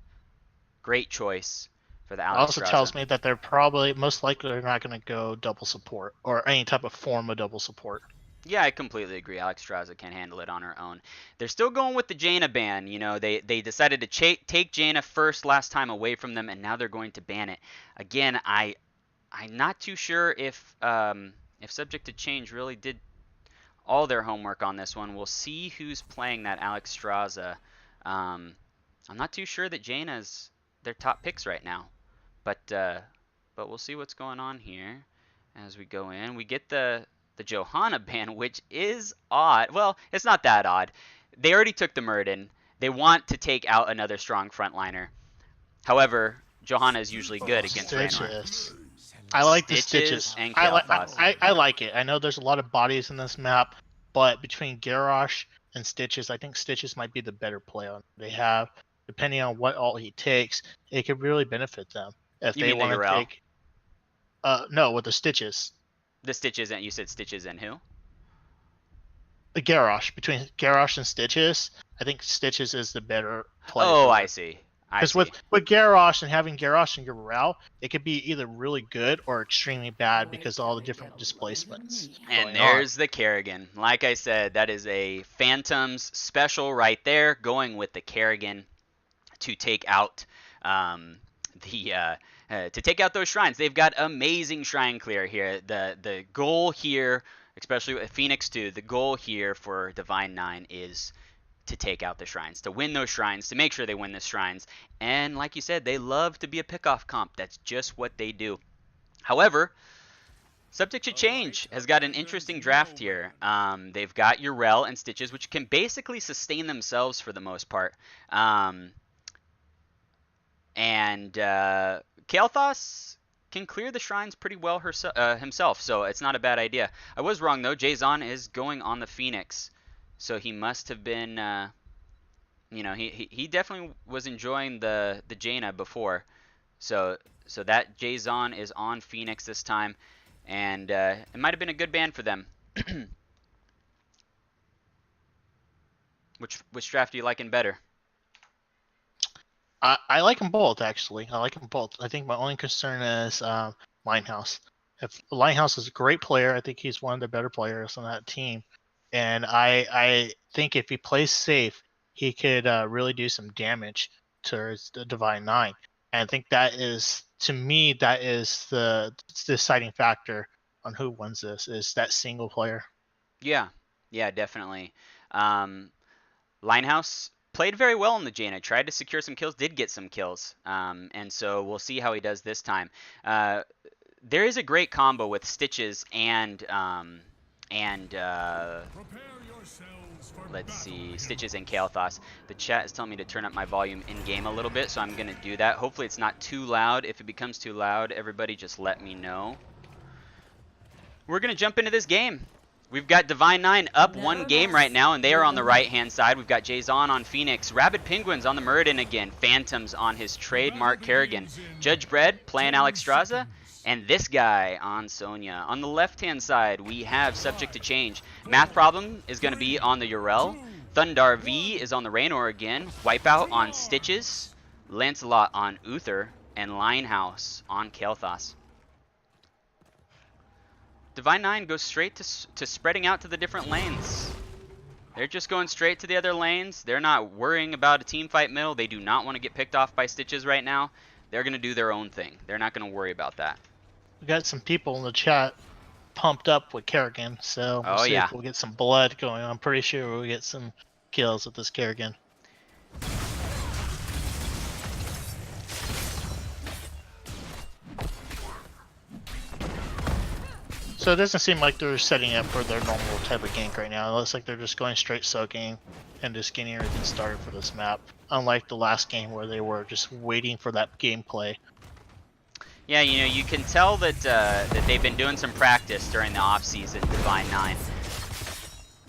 choice for the Alexstrasza.
It also tells me that they're probably, most likely, they're not going to go double support or any type of form of double support.
Yeah, I completely agree. Alexstrasza can handle it on her own. They're still going with the Jaina ban. They decided to take Jaina first last time away from them, and now they're going to ban it. Again, I'm not too sure if Subject to Change really did all their homework on this one. We'll see who's playing that Alexstrasza. I'm not too sure that Jaina's their top picks right now, but we'll see what's going on here as we go in. We get the Johanna ban, which is odd. Well, it's not that odd. They already took the Muradin. They want to take out another strong frontliner. However, Johanna is usually good against Raynor.
Stitches. I like the Stitches.
And
I like
Kael'thas.
I like it. I know there's a lot of bodies in this map, but between Garrosh and Stitches, I think Stitches might be the better play on. They have, depending on what ult he takes, it could really benefit them if
You
they
mean the
want to
Urel?
take. No, with the Stitches.
The Stitches, and you said Stitches and who?
The Garrosh, between Garrosh and Stitches, I think Stitches is the better play.
Oh, I see. I
Because
see.
with Garrosh and having Garrosh and Urel, it could be either really good or extremely bad because of all the different displacements.
And
going
there's the Kerrigan. Like I said, that is a Phantoms special right there, going with the Kerrigan to take out to take out those shrines. They've got amazing shrine clear here. The goal here, especially with Phoenix 2, the goal here for Divine 9 is to take out the shrines, to win those shrines, to make sure they win the shrines. And like you said, they love to be a pick-off comp. That's just what they do. However, Subject to Change has got an interesting draft here. They've got Urel and Stitches, which can basically sustain themselves for the most part. Kael'thas can clear the shrines pretty well himself, so it's not a bad idea. I was wrong, though. Jason is going on the Phoenix, so he must have been, he definitely was enjoying the Jaina before. So that Jason is on Phoenix this time, and it might have been a good ban for them. Which draft do you liking better?
I like them both, actually. I like them both. I think my only concern is Linehouse. If Linehouse is a great player, I think he's one of the better players on that team. And I think if he plays safe, he could really do some damage towards the Divine 9. And I think that is, to me, that is the deciding factor on who wins this, is that single player.
Yeah, definitely. Linehouse played very well in the Jaina, tried to secure some kills, did get some kills, and so we'll see how he does this time. There is a great combo with Stitches and let's see, Stitches and Kael'thas. The chat is telling me to turn up my volume in game a little bit, so I'm gonna do that. Hopefully it's not too loud. If it becomes too loud, everybody just let me know. We're gonna jump into this game. We've got Divine 9 up one game right now, and they are on the right-hand side. We've got Jason on Phoenix, Rabid Penguins on the Muradin again, Phantoms on his trademark Kerrigan, Judge Bread playing Alex Straza, and this guy on Sonya. On the left-hand side, we have Subject to Change. Math Problem is going to be on the Urel. Thundar V is on the Raynor again. Wipeout on Stitches. Lancelot on Uther. And Linehouse on Kael'thas. Divine 9 goes straight to spreading out to the different lanes. They're just going straight to the other lanes. They're not worrying about a team fight middle. They do not want to get picked off by Stitches right now. They're going to do their own thing. They're not going to worry about that.
We got some people in the chat pumped up with Kerrigan, so we'll see if we'll get some blood going on. I'm pretty sure we'll get some kills with this Kerrigan. So it doesn't seem like they're setting up for their normal type of gank right now. It looks like they're just going straight soaking and just getting everything started for this map. Unlike the last game where they were just waiting for that gameplay.
Yeah, you can tell that that they've been doing some practice during the off-season, Divine 9.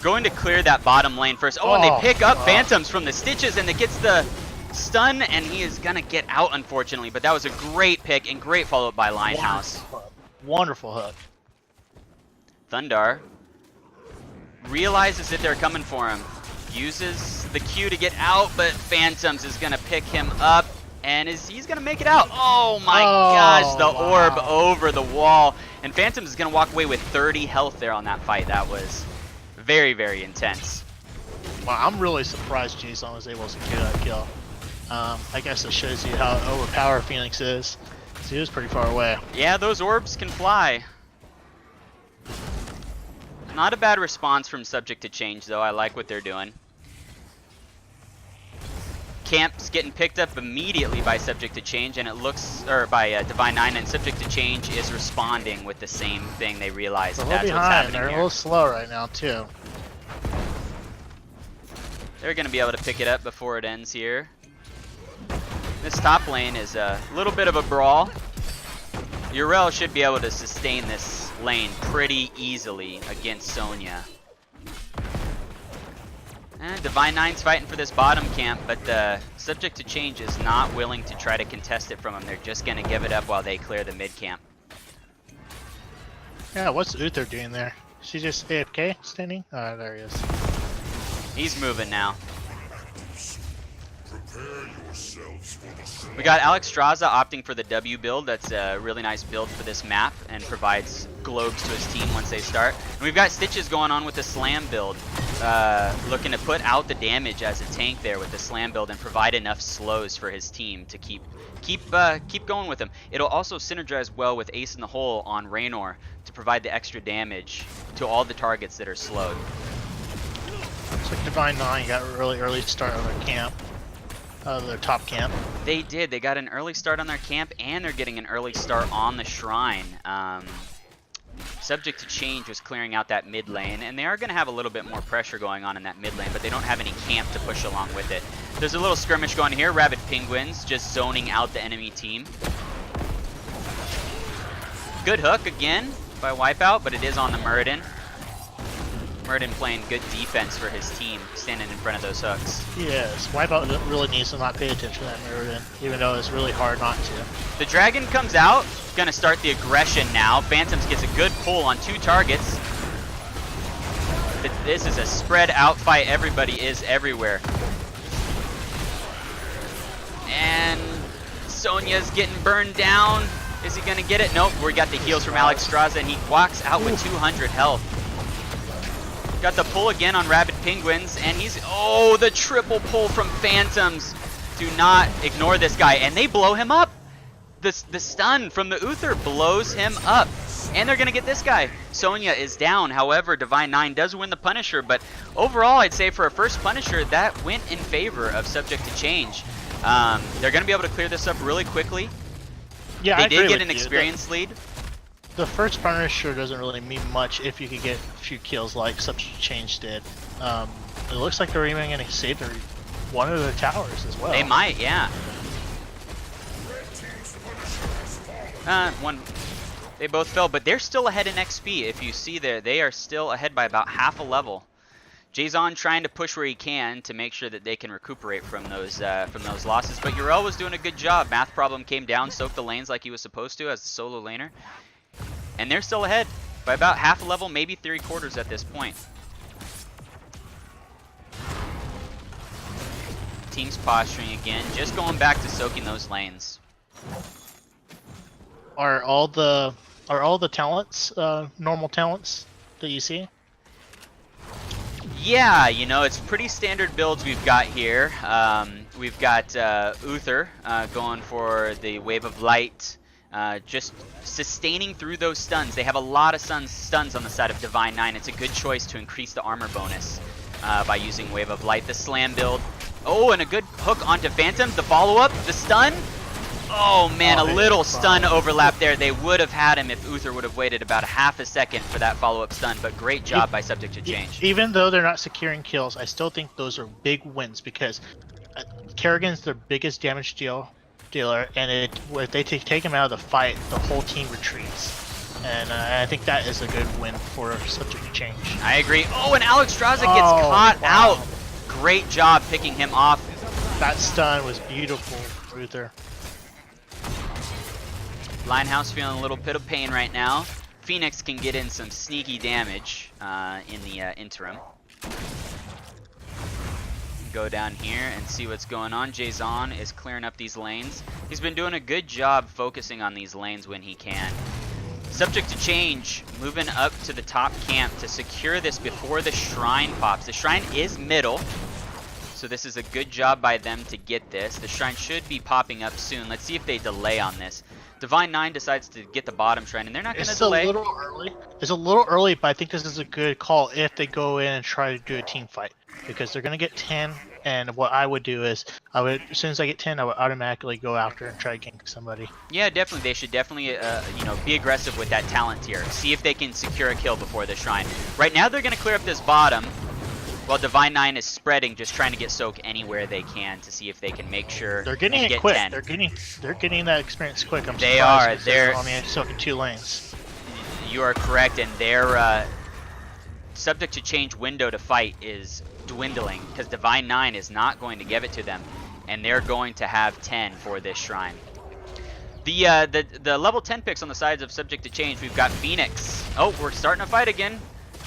Going to clear that bottom lane first. Oh, and they pick up Phantoms from the Stitches, and it gets the stun, and he is going to get out, unfortunately. But that was a great pick and great follow-up by Linehouse.
Wonderful hook.
Thundar realizes that they're coming for him. Uses the Q to get out, but Phantoms is going to pick him up. And he's going to make it out. Oh my gosh, the orb over the wall. And Phantoms is going to walk away with 30 health there on that fight. That was very, very intense.
Wow, I'm really surprised Jason was able to get that kill. I guess it shows you how overpowered Phoenix is. So he was pretty far away.
Yeah, those orbs can fly. Not a bad response from Subject to Change, though. I like what they're doing. Camp's getting picked up immediately by Subject to Change, and it looks, or by Divine 9, and Subject to Change is responding with the same thing. They realize that that's what's happening
They're
here.
a little slow right now, too.
They're going to be able to pick it up before it ends here. This top lane is a little bit of a brawl. Yrel should be able to sustain this lane pretty easily against Sonya. And Divine Nine's fighting for this bottom camp, but Subject to Change is not willing to try to contest it from him. They're just going to give it up while they clear the mid camp.
Yeah, what's Uther doing there? Is he just AFK standing? Oh, there he is.
He's moving now. We got Alex Straza opting for the W build. That's a really nice build for this map and provides globes to his team once they start. And we've got Stitches going on with the Slam build, looking to put out the damage as a tank there with the Slam build and provide enough slows for his team to keep going with him. It'll also synergize well with Ace in the Hole on Raynor to provide the extra damage to all the targets that are slowed.
Looks like Divine Nine got a really early start on their camp. Their top camp.
They did. They got an early start on their camp, and they're getting an early start on the shrine. Subject to Change was clearing out that mid lane, and they are going to have a little bit more pressure going on in that mid lane, but they don't have any camp to push along with it. There's a little skirmish going here. Rabid Penguins just zoning out the enemy team. Good hook again by Wipeout, but it is on the Muradin. Muradin playing good defense for his team, standing in front of those hooks.
Yes, Wipeout really needs to not pay attention to that Muradin, even though it's really hard not to.
The dragon comes out, gonna start the aggression now. Phantoms gets a good pull on 2 targets. This is a spread out fight. Everybody is everywhere. And Sonya's getting burned down. Is he gonna get it? Nope, we got the heals from Alex Straza, and he walks out with 200 health. Got the pull again on Rabid Penguins, and he's, oh, the triple pull from Phantoms. Do not ignore this guy, and they blow him up. The stun from the Uther blows him up, and they're gonna get this guy. Sonya is down, however, Divine Nine does win the Punisher, but overall, I'd say for a first Punisher, that went in favor of Subject to Change. They're gonna be able to clear this up really quickly.
Yeah,
They
I
did
agree
get
with
an
you.
experience lead.
The first Punisher doesn't really mean much if you could get a few kills like Subject to Change did. It looks like they're even going to save one of the towers as well.
They might, yeah. They both fell, but they're still ahead in XP. If you see there, they are still ahead by about half a level. Jason trying to push where he can to make sure that they can recuperate from those losses. But Yrel was doing a good job. Math Problem came down, soaked the lanes like he was supposed to as the solo laner. And they're still ahead by about half a level, maybe 3/4 at this point. Team's posturing again, just going back to soaking those lanes.
Are all the talents normal talents that you see?
Yeah, you know, it's pretty standard builds we've got here. We've got Uther going for the Wave of Light, just sustaining through those stuns. They have a lot of stuns on the side of Divine Nine. It's a good choice to increase the armor bonus by using Wave of Light. The Slam build. Oh, and a good hook onto Phantom. The follow-up, the stun. Oh man, a little stun overlap there. They would have had him if Uther would have waited about a half a second for that follow-up stun, but great job by Subject to Change.
Even though they're not securing kills, I still think those are big wins because Kerrigan's their biggest damage dealer, and if they take him out of the fight, the whole team retreats. And I think that is a good win for Subject to Change.
I agree. Oh, and Alex Straza gets caught out. Great job picking him off.
That stun was beautiful for Uther.
Linehouse feeling a little bit of pain right now. Phoenix can get in some sneaky damage in the interim. Go down here and see what's going on. Jason is clearing up these lanes. He's been doing a good job focusing on these lanes when he can. Subject to Change, moving up to the top camp to secure this before the shrine pops. The shrine is middle, so this is a good job by them to get this. The shrine should be popping up soon. Let's see if they delay on this. Divine Nine decides to get the bottom shrine, and they're not going to delay.
It's a little early. It's a little early, but I think this is a good call if they go in and try to do a team fight, because they're going to get 10. And what I would do is, as soon as I get 10, I would automatically go after and try to gank somebody.
Yeah, definitely. They should definitely, be aggressive with that talent tier. See if they can secure a kill before the shrine. Right now, they're going to clear up this bottom. while Divine 9 is spreading, just trying to get Soak anywhere they can to see if they can make sure
They're getting
and
it
get
quick.
10.
They're getting that experience quick. I'm
They
surprised
are.
because
They're
only soaking 2 lanes.
You are correct, and their subject to change window to fight is dwindling because Divine 9 is not going to give it to them, and they're going to have 10 for this shrine. The level 10 picks on the sides of subject to change, we've got Phoenix. Oh, we're starting to fight again.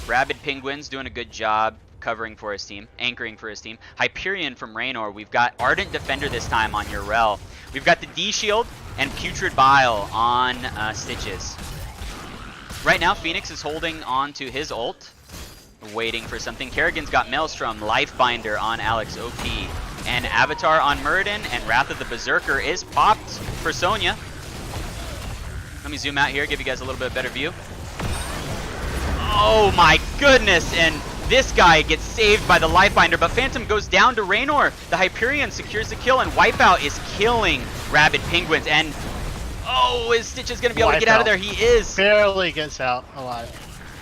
Rabid Penguins doing a good job covering for his team, anchoring for his team. Hyperion from Raynor. We've got Ardent Defender this time on your Rel. We've got the D Shield and Putrid Bile on Stitches. Right now, Phoenix is holding on to his ult, waiting for something. Kerrigan's got Maelstrom, Lifebinder on Alex OP, and Avatar on Muradin, and Wrath of the Berserker is popped for Sonya. Let me zoom out here, give you guys a little bit better view. Oh my goodness, and this guy gets saved by the Lifebinder, but Phantom goes down to Raynor. The Hyperion secures the kill, and Wipeout is killing Rabid Penguins, and oh, is Stitches going to be able to get out of there? He is.
Barely gets out alive.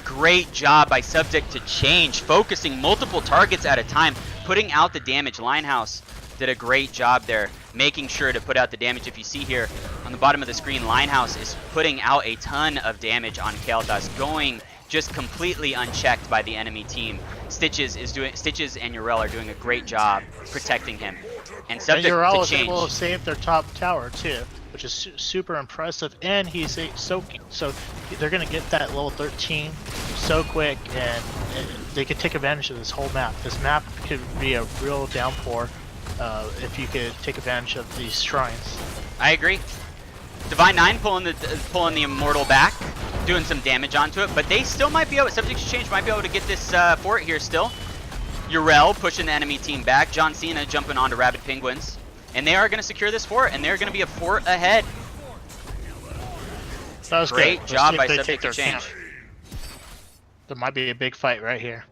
Great job by Subject to Change, focusing multiple targets at a time, putting out the damage. Linehouse did a great job there, making sure to put out the damage. If you see here on the bottom of the screen, Linehouse is putting out a ton of damage on Kael'thas, going just completely unchecked by the enemy team. Stitches and Yrel are doing a great job protecting him. And Subject
and Yrel
to
was
Change.
able to save their top tower too, which is super impressive. And he's soaking, so they're gonna get that level 13 so quick, and they could take advantage of this whole map. This map could be a real downpour if you could take advantage of these shrines.
I agree. Divine 9 pulling the Immortal back, doing some damage onto it, but they still might be able, Subject to Change might be able to get this fort here still. Yrel pushing the enemy team back, John Cena jumping onto Rabid Penguins, and they are going to secure this fort, and they're going to be a fort ahead.
That was
Great
good.
job
Let's
by
see if they
Subject
take
to
their
Change.
camp. There might be a big fight right here.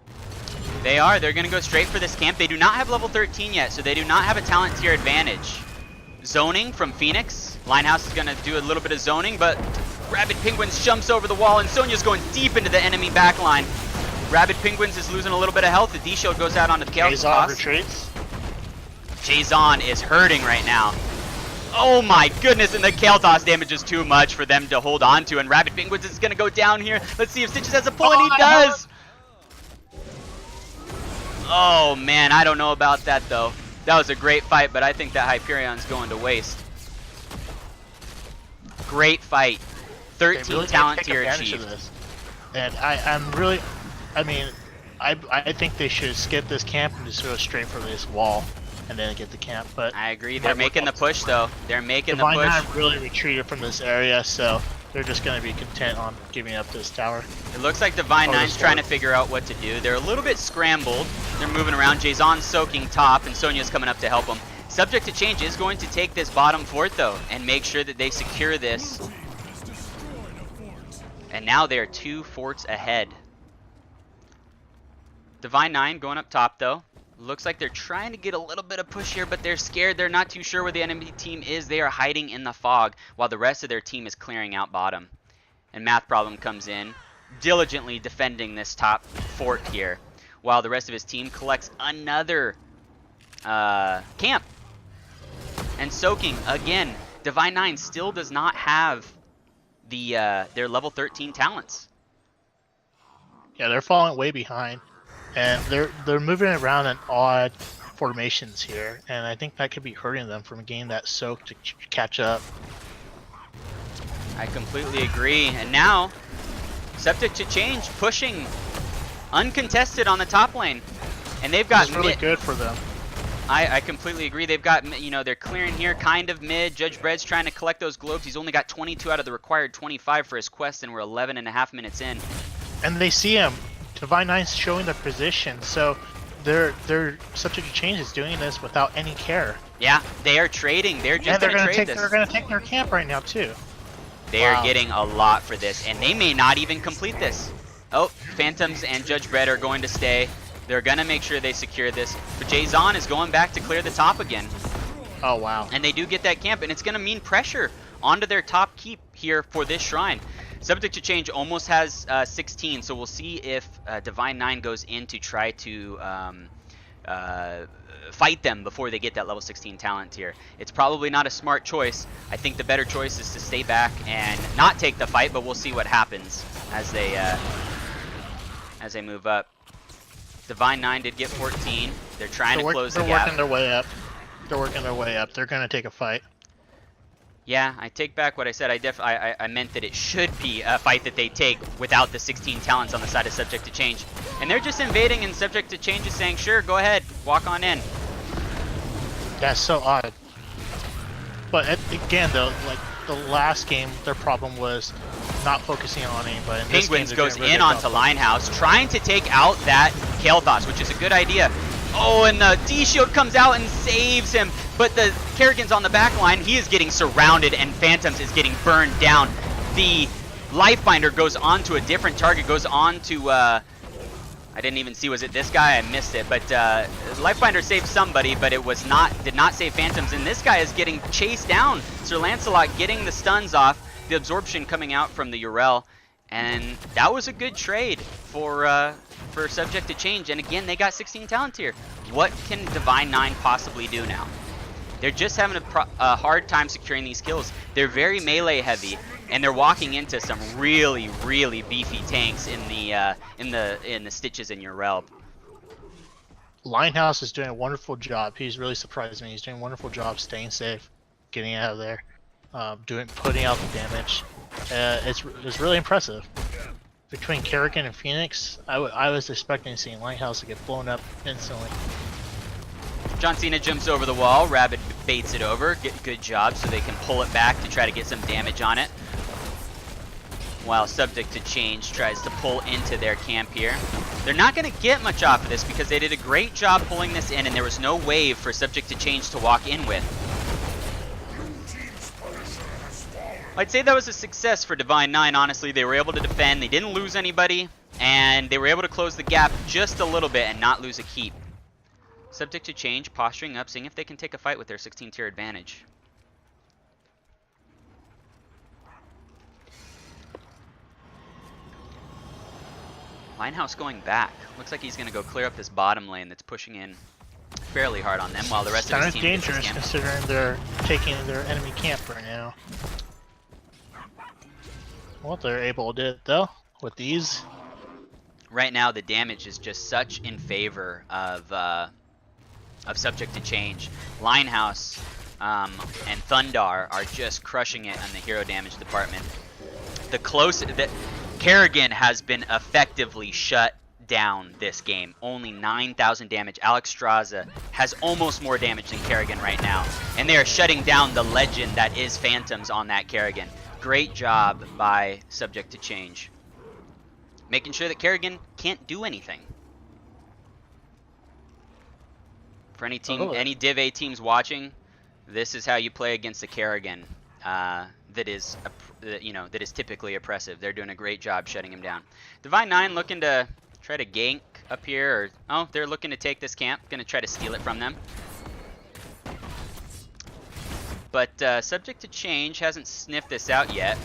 They are. They're going to go straight for this camp. They do not have level 13 yet, so they do not have a talent tier advantage. Zoning from Phoenix. Linehouse is going to do a little bit of zoning, but Rabid Penguins jumps over the wall, and Sonya's going deep into the enemy backline. Rabid Penguins is losing a little bit of health. The D-Shield goes out onto the
Jason
Kael'thas.
retreats.
Jason is hurting right now. Oh my goodness, and the Kael'thas damage is too much for them to hold on to, and Rabid Penguins is going to go down here. Let's see if Stitches has a pull, and he does! Oh man, I don't know about that though. That was a great fight, but I think that Hyperion's going to waste. Great fight. 13
really
talent
take
tier
advantage of
achieved.
this. And I think they should skip this camp and just go straight for this wall and then get the camp. But
I agree. They're making the push though. They're making the
Divine
push.
9 really retreated from this area, so they're just going to be content on giving up this tower.
It looks like Divine
Oh,
9's
this
trying to
one.
figure out what to do. They're a little bit scrambled. They're moving around. Jason's soaking top, and Sonya's coming up to help them. Subject to Change is going to take this bottom fort though, and make sure that they secure this. And now they are 2 forts ahead. Divine 9 going up top though. Looks like they're trying to get a little bit of push here, but they're scared. They're not too sure where the enemy team is. They are hiding in the fog while the rest of their team is clearing out bottom. And Math Problem comes in, diligently defending this top fort here, while the rest of his team collects another camp. And soaking again. Divine 9 still does not have the their level 13 talents.
Yeah, they're falling way behind, and they're moving around in odd formations here, and I think that could be hurting them from getting that soak to catch up.
I completely agree. And now, Subject to Change pushing uncontested on the top lane, and they've got
It's really
mid.
good for them.
I completely agree. They've got, you know, they're clearing here kind of mid. Judge Bread's trying to collect those globes. He's only got 22 out of the required 25 for his quest, and we're 11.5 minutes in.
And they see him. Divine 9's showing their position, so they're Subject to Change is doing this without any care.
Yeah, they are trading. They're just
And they're
going to
gonna
trade
take
this.
they're gonna take their camp right now too.
They are
Wow.
getting a lot for this, and they may not even complete this. Oh, Phantoms and Judge Bread are going to stay. They're going to make sure they secure this. But Jason is going back to clear the top again.
Oh wow.
And they do get that camp, and it's going to mean pressure onto their top keep here for this shrine. Subject to Change almost has 16, so we'll see if Divine 9 goes in to try to fight them before they get that level 16 talent tier. It's probably not a smart choice. I think the better choice is to stay back and not take the fight, but we'll see what happens as they move up. Divine 9 did get 14. They're trying to close the gap.
They're working their way up. They're working their way up. They're going to take a fight.
Yeah, I take back what I said. I meant that it should be a fight that they take without the 16 talents on the side of Subject to Change. And they're just invading, and Subject to Change is saying, sure, go ahead, walk on in.
That's so odd. But again, though, like the last game, their problem was not focusing on anybody. In this game,
Penguins
they're
goes
doing a really
in
good
onto
job.
Linehouse, trying to take out that Kael'thas, which is a good idea. Oh, and the D-Shield comes out and saves him. But the Kerrigan's on the back line. He is getting surrounded, and Phantoms is getting burned down. The Lifebinder goes on to a different target, goes on to, I didn't even see, was it this guy? I missed it. But Lifebinder saved somebody, but it was did not save Phantoms. And this guy is getting chased down. Sir Lancelot getting the stuns off, the absorption coming out from the Urel. And that was a good trade for Subject to Change. And again, they got 16 talent tier. What can Divine 9 possibly do now? They're just having a hard time securing these kills. They're very melee heavy, and they're walking into some really, really beefy tanks in the Stitches and Urel.
Linehouse is doing a wonderful job. He's really surprised me. He's doing a wonderful job staying safe, getting out of there, putting out the damage. It's really impressive. Between Kerrigan and Phoenix, I was expecting to see Linehouse to get blown up instantly.
John Cena jumps over the wall. Rabbit baits it over. Good job, so they can pull it back to try to get some damage on it. While Subject to Change tries to pull into their camp here. They're not going to get much off of this because they did a great job pulling this in, and there was no wave for Subject to Change to walk in with. I'd say that was a success for Divine 9, honestly. They were able to defend, they didn't lose anybody, and they were able to close the gap just a little bit and not lose a keep. Subject to Change, posturing up, seeing if they can take a fight with their 16 tier advantage. Linehouse going back. Looks like he's going to go clear up this bottom lane that's pushing in fairly hard on them while the rest of his
Kind
team
of
gets the
dangerous
scan.
considering they're taking their enemy camp right now. Well, they're able to do it though with these.
Right now, the damage is just such in favor of Subject to Change. Linehouse and Thundar are just crushing it on the hero damage department. Kerrigan has been effectively shut down this game. Only 9,000 damage. Alex Straza has almost more damage than Kerrigan right now. And they are shutting down the legend that is Phantoms on that Kerrigan. Great job by Subject to Change. Making sure that Kerrigan can't do anything. For any team, any Div A teams watching, this is how you play against a Kerrigan that is typically oppressive. They're doing a great job shutting him down. Divine 9 looking to try to gank up here, they're looking to take this camp. Gonna try to steal it from them. But Subject to Change hasn't sniffed this out yet.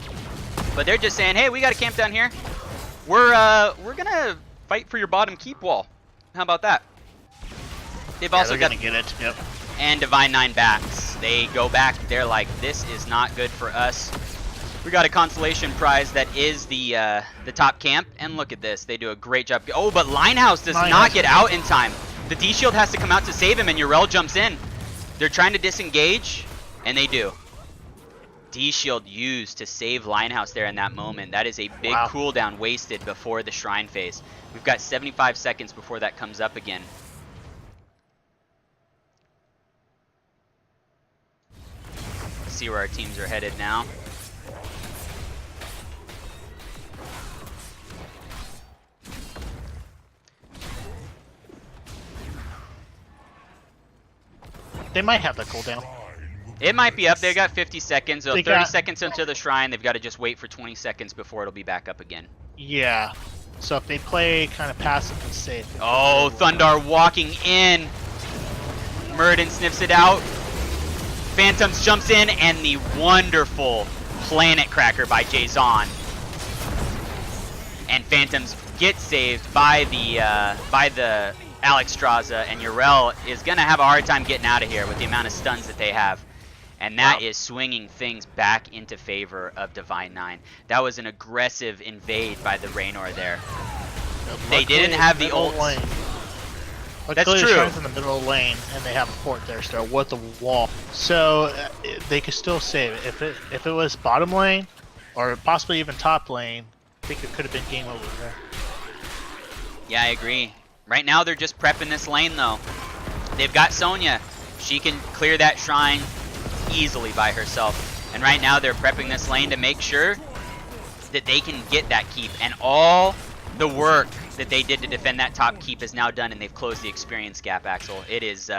But they're just saying, hey, we got a camp down here. We're gonna fight for your bottom keep wall. How about that? They've also got
gonna get it. Yep.
and Divine 9 backs. They go back. They're like, this is not good for us. We got a consolation prize that is the top camp, and look at this. They do a great job. Oh, but Linehouse does not get out in time. The D shield has to come out to save him, and Urel jumps in. They're trying to disengage, and they do. D shield used to save Linehouse there in that moment. That is a big cooldown wasted before the shrine phase. We've got 75 seconds before that comes up again. Let's see where our teams are headed now.
They might have the cooldown.
It might be up. They got 50 seconds. So
They
30
got-
seconds into the shrine. They've got to just wait for 20 seconds before it'll be back up again.
Yeah. So if they play kind of passive and safe.
Oh, Thundar walking in. Muradin sniffs it out. Phantoms jumps in, and the wonderful Planet Cracker by Jason. and Phantoms get saved by the Alex Straza, and Yrel is gonna have a hard time getting out of here with the amount of stuns that they have. And that is swinging things back into favor of Divine 9. That was an aggressive invade by the Raynor there. They didn't have the ult.
That's
true.
The Shrine's in the middle of the lane, and they have a port there still with the wall, so they could still save it. If it was bottom lane, or possibly even top lane, I think it could have been game over there.
Yeah, I agree. Right now they're just prepping this lane though. They've got Sonya. She can clear that shrine easily by herself. And right now they're prepping this lane to make sure that they can get that keep. And all the work that they did to defend that top keep is now done, and they've closed the experience gap, Axel. It is,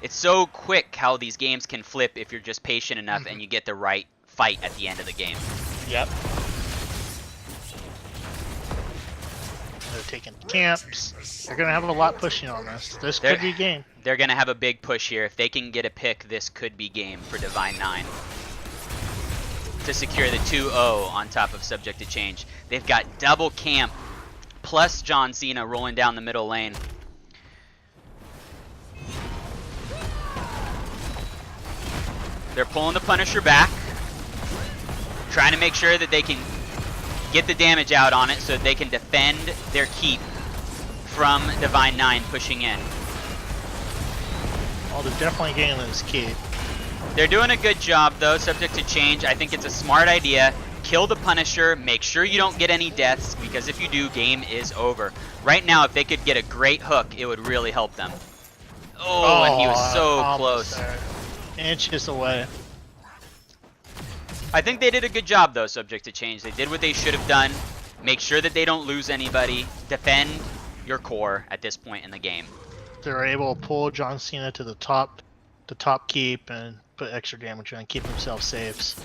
it's so quick how these games can flip if you're just patient enough and you get the right fight at the end of the game.
Yep. They're taking camps. They're going to have a lot pushing on this. This could be game.
They're going to have a big push here. If they can get a pick, this could be game for Divine 9 to secure the 2-0 on top of Subject to Change. They've got double camp plus John Cena rolling down the middle lane. They're pulling the Punisher back, trying to make sure that they can get the damage out on it so that they can defend their keep from Divine 9 pushing in.
Oh, they're definitely getting this keep.
They're doing a good job though, Subject to Change. I think it's a smart idea. Kill the Punisher, make sure you don't get any deaths, because if you do, game is over. Right now, if they could get a great hook, it would really help them. Oh, and he was so close.
There. Inches away.
I think they did a good job though, Subject to Change. They did what they should have done. Make sure that they don't lose anybody. Defend your core at this point in the game.
They're able to pull John Cena to the top keep and put extra damage on and keep themselves safe.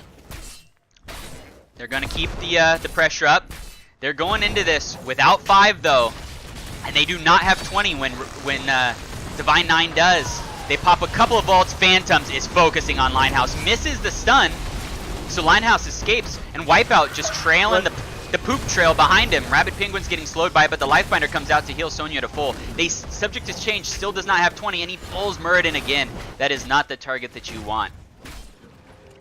They're going to keep the pressure up. They're going into this without 5 though, and they do not have 20 when Divine 9 does. They pop a couple of ults. Phantoms is focusing on Linehouse, misses the stun, so Linehouse escapes, and Wipeout just trailing the poop trail behind him. Rabid Penguin's getting slowed by it, but the Lifebinder comes out to heal Sonya to full. Subject to Change still does not have 20, and he pulls Muradin again. That is not the target that you want.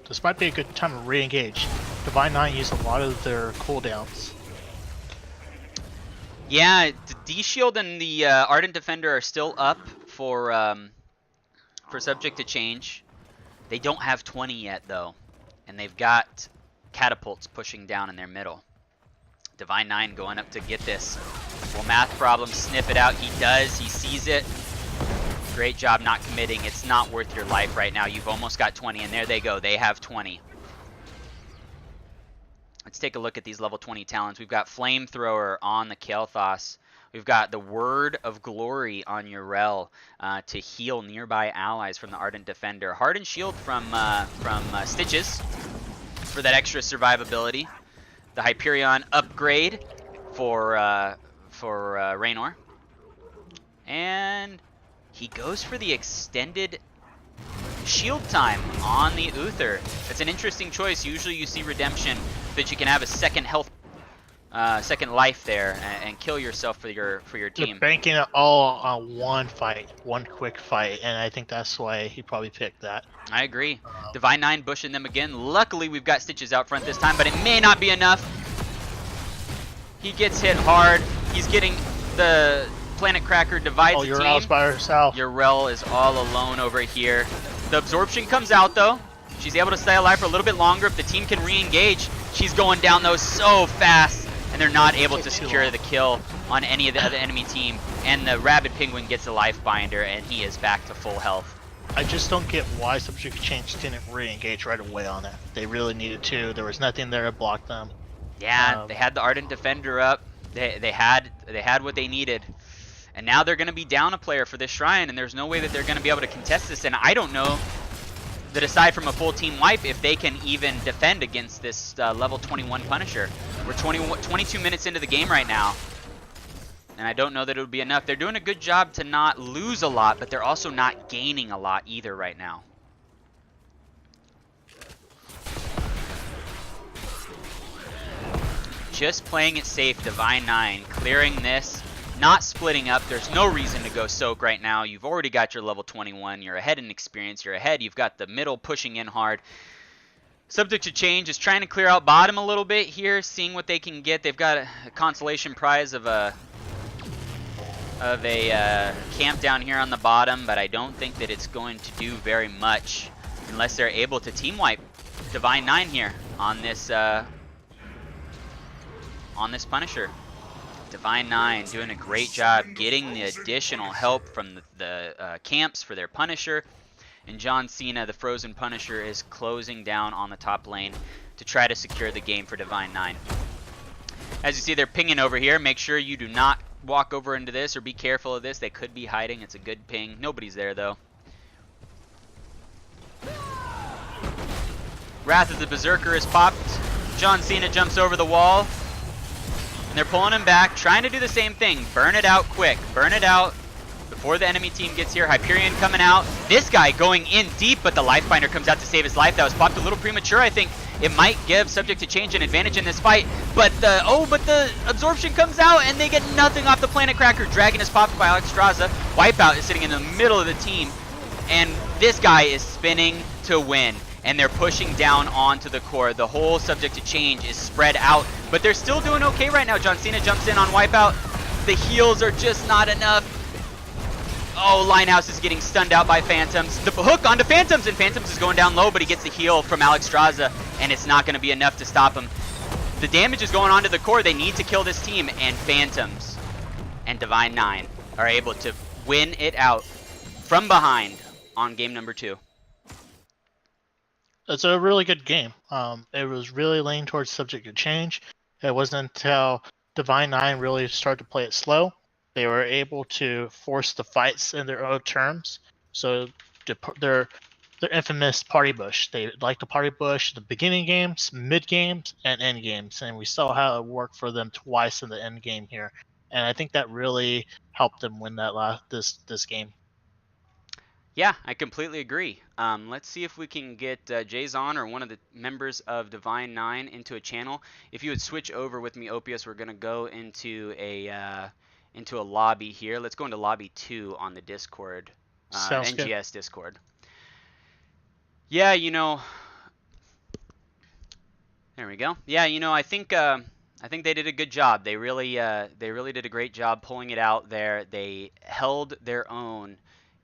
This might be a good time to re-engage. Divine 9 used a lot of their cooldowns.
Yeah, the D-Shield and the Ardent Defender are still up for Subject to Change. They don't have 20 yet though, and they've got catapults pushing down in their middle. Divine 9 going up to get this. Will Math Problem sniff it out? He does. He sees it. Great job not committing. It's not worth your life right now. You've almost got 20, and there they go. They have 20. Let's take a look at these level 20 talents. We've got Flamethrower on the Kael'thas. We've got the Word of Glory on Yrel to heal nearby allies from the Ardent Defender. Hardened Shield from Stitches for that extra survivability. The Hyperion upgrade for Raynor. And he goes for the extended shield time on the Uther. It's an interesting choice. Usually you see Redemption that you can have a second health, second life there and kill yourself for your team.
They're banking it all on one fight, one quick fight, and I think that's why he probably picked that.
I agree. Divine 9 bushing them again. Luckily we've got Stitches out front this time, but it may not be enough. He gets hit hard. He's getting the Planet Cracker divides the team.
Yrel's by herself.
Yrel is all alone over here. The absorption comes out though. She's able to stay alive for a little bit longer if the team can re-engage. She's going down though so fast, and they're not able to secure the kill on any of the other enemy team. And the Rabid Penguin gets a life binder, and he is back to full health.
I just don't get why Subject to Change didn't re-engage right away on it. They really needed to. There was nothing there to block them.
Yeah, they had the Ardent Defender up. They had what they needed. And now they're going to be down a player for this Shrine, and there's no way that they're going to be able to contest this. And I don't know that aside from a full team wipe, if they can even defend against this level 21 Punisher. We're 22 minutes into the game right now, and I don't know that it would be enough. They're doing a good job to not lose a lot, but they're also not gaining a lot either right now. just playing it safe. Divine 9 clearing this, not splitting up. There's no reason to go soak right now. You've already got your level 21. You're ahead in experience. You're ahead. You've got the middle pushing in hard. Subject to Change is trying to clear out bottom a little bit here, seeing what they can get. They've got a consolation prize of a camp down here on the bottom, but I don't think that it's going to do very much unless they're able to team wipe Divine 9 here on this Punisher. Divine 9 doing a great job getting the additional help from the camps for their Punisher. And John Cena, the Frozen Punisher, is closing down on the top lane to try to secure the game for Divine 9. As you see, they're pinging over here. Make sure you do not walk over into this or be careful of this. They could be hiding. It's a good ping. Nobody's there, though. Wrath of the Berserker is popped. John Cena jumps over the wall. And they're pulling him back, trying to do the same thing. Burn it out quick. Burn it out before the enemy team gets here. Hyperion coming out. This guy going in deep, but the Lifebinder comes out to save his life. That was popped a little premature, I think. It might give Subject to Change an advantage in this fight, but the absorption comes out and they get nothing off the Planet Cracker. Dragon is popped by Alexstrasza. Wipeout is sitting in the middle of the team, and this guy is spinning to win. And they're pushing down onto the core. The whole Subject to Change is spread out, but they're still doing okay right now. John Cena jumps in on Wipeout. The heals are just not enough. Oh, Linehouse is getting stunned out by Phantoms. The hook onto Phantoms, and Phantoms is going down low, but he gets the heal from Alexstrasza, and it's not going to be enough to stop him. The damage is going on to the core. They need to kill this team, and Phantoms and Divine 9 are able to win it out from behind on game number 2.
It's a really good game. It was really leaning towards Subject to Change. It wasn't until Divine 9 really started to play it slow. They were able to force the fights in their own terms. So their infamous party bush. They like the party bush, the beginning games, mid games, and end games. And we saw how it worked for them twice in the end game here. And I think that really helped them win that this game.
Yeah, I completely agree. Let's see if we can get Jason or one of the members of Divine 9 into a channel. If you would switch over with me, Opius, we're going to go into a lobby here. Let's go into lobby 2 on the Discord,
Sounds
NGS
good.
Discord. Yeah, you know, there we go. Yeah, you know, I think they did a good job. They really did a great job pulling it out there. They held their own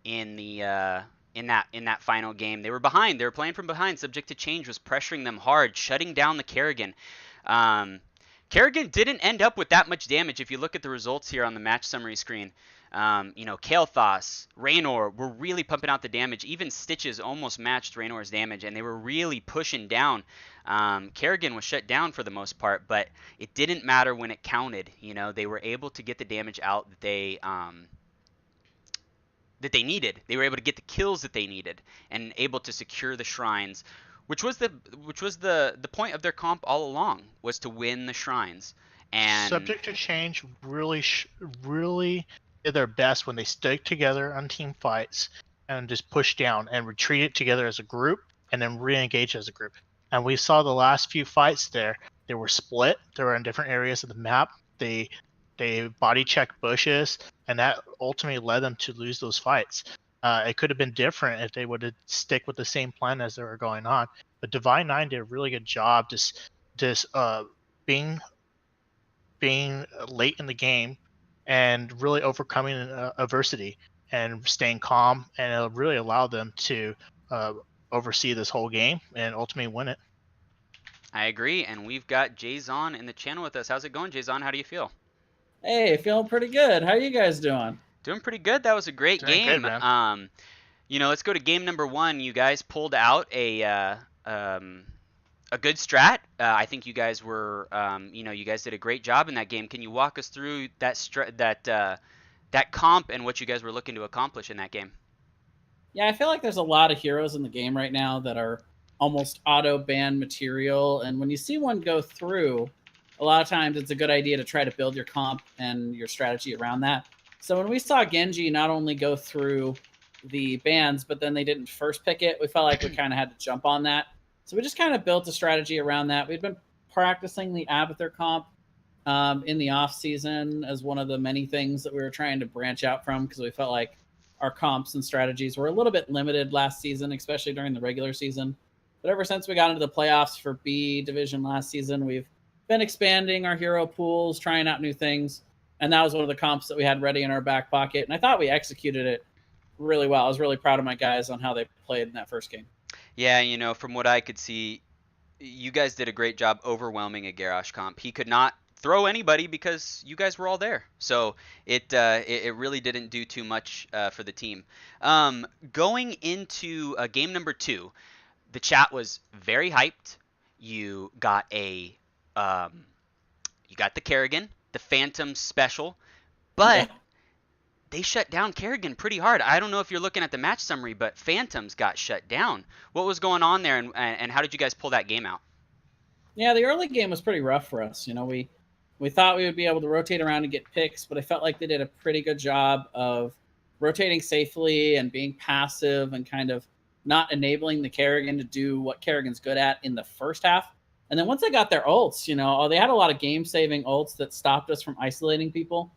in the in that final game. They were behind. They were playing from behind. Subject to Change was pressuring them hard, shutting down the Kerrigan. Kerrigan didn't end up with that much damage if you look at the results here on the match summary screen. You know, Kael'thas, Raynor were really pumping out the damage. Even Stitches almost matched Raynor's damage, and they were really pushing down. Kerrigan was shut down for the most part, but it didn't matter when it counted. You know, they were able to get the damage out that they needed. They were able to get the kills that they needed and able to secure the shrines, which was the point of their comp all along, was to win the shrines. And
Subject to Change really did their best when they stuck together on team fights and just pushed down and retreated together as a group and then re-engage as a group. And we saw the last few fights there. They were split. They were in different areas of the map. They body checked bushes, and that ultimately led them to lose those fights. It could have been different if they would have stick with the same plan as they were going on. But Divine 9 did a really good job just being late in the game and really overcoming adversity and staying calm, and it really allowed them to oversee this whole game and ultimately win it.
I agree, and we've got Jason in the channel with us. How's it going, Jason? How do you feel?
Hey, feeling pretty good. How are you guys doing?
Doing pretty good. That was a great
Doing
game.
good, man.
You know, let's go to game number 1. You guys pulled out a good strat. I think you guys were, you guys did a great job in that game. Can you walk us through that comp and what you guys were looking to accomplish in that game?
Yeah, I feel like there's a lot of heroes in the game right now that are almost auto ban material, and when you see one go through, a lot of times it's a good idea to try to build your comp and your strategy around that. So when we saw Genji not only go through the bans, but then they didn't first pick it, we felt like we kind of had to jump on that. So we just kind of built a strategy around that. We've been practicing the Abathur comp in the off season as one of the many things that we were trying to branch out from, because we felt like our comps and strategies were a little bit limited last season, especially during the regular season. But ever since we got into the playoffs for B division last season, we've been expanding our hero pools, trying out new things. And that was one of the comps that we had ready in our back pocket. And I thought we executed it really well. I was really proud of my guys on how they played in that first game.
Yeah, you know, from what I could see, you guys did a great job overwhelming a Garrosh comp. He could not throw anybody because you guys were all there. So it really didn't do too much for the team. Going into game number 2, the chat was very hyped. You got the Kerrigan, the Phantom special, but they shut down Kerrigan pretty hard. I don't know if you're looking at the match summary, but Phantoms got shut down. What was going on there, and how did you guys pull that game out?
Yeah, the early game was pretty rough for us. You know, we thought we would be able to rotate around and get picks, but I felt like they did a pretty good job of rotating safely and being passive and kind of not enabling the Kerrigan to do what Kerrigan's good at in the first half. And then once they got their ults, you know, they had a lot of game-saving ults that stopped us from isolating people,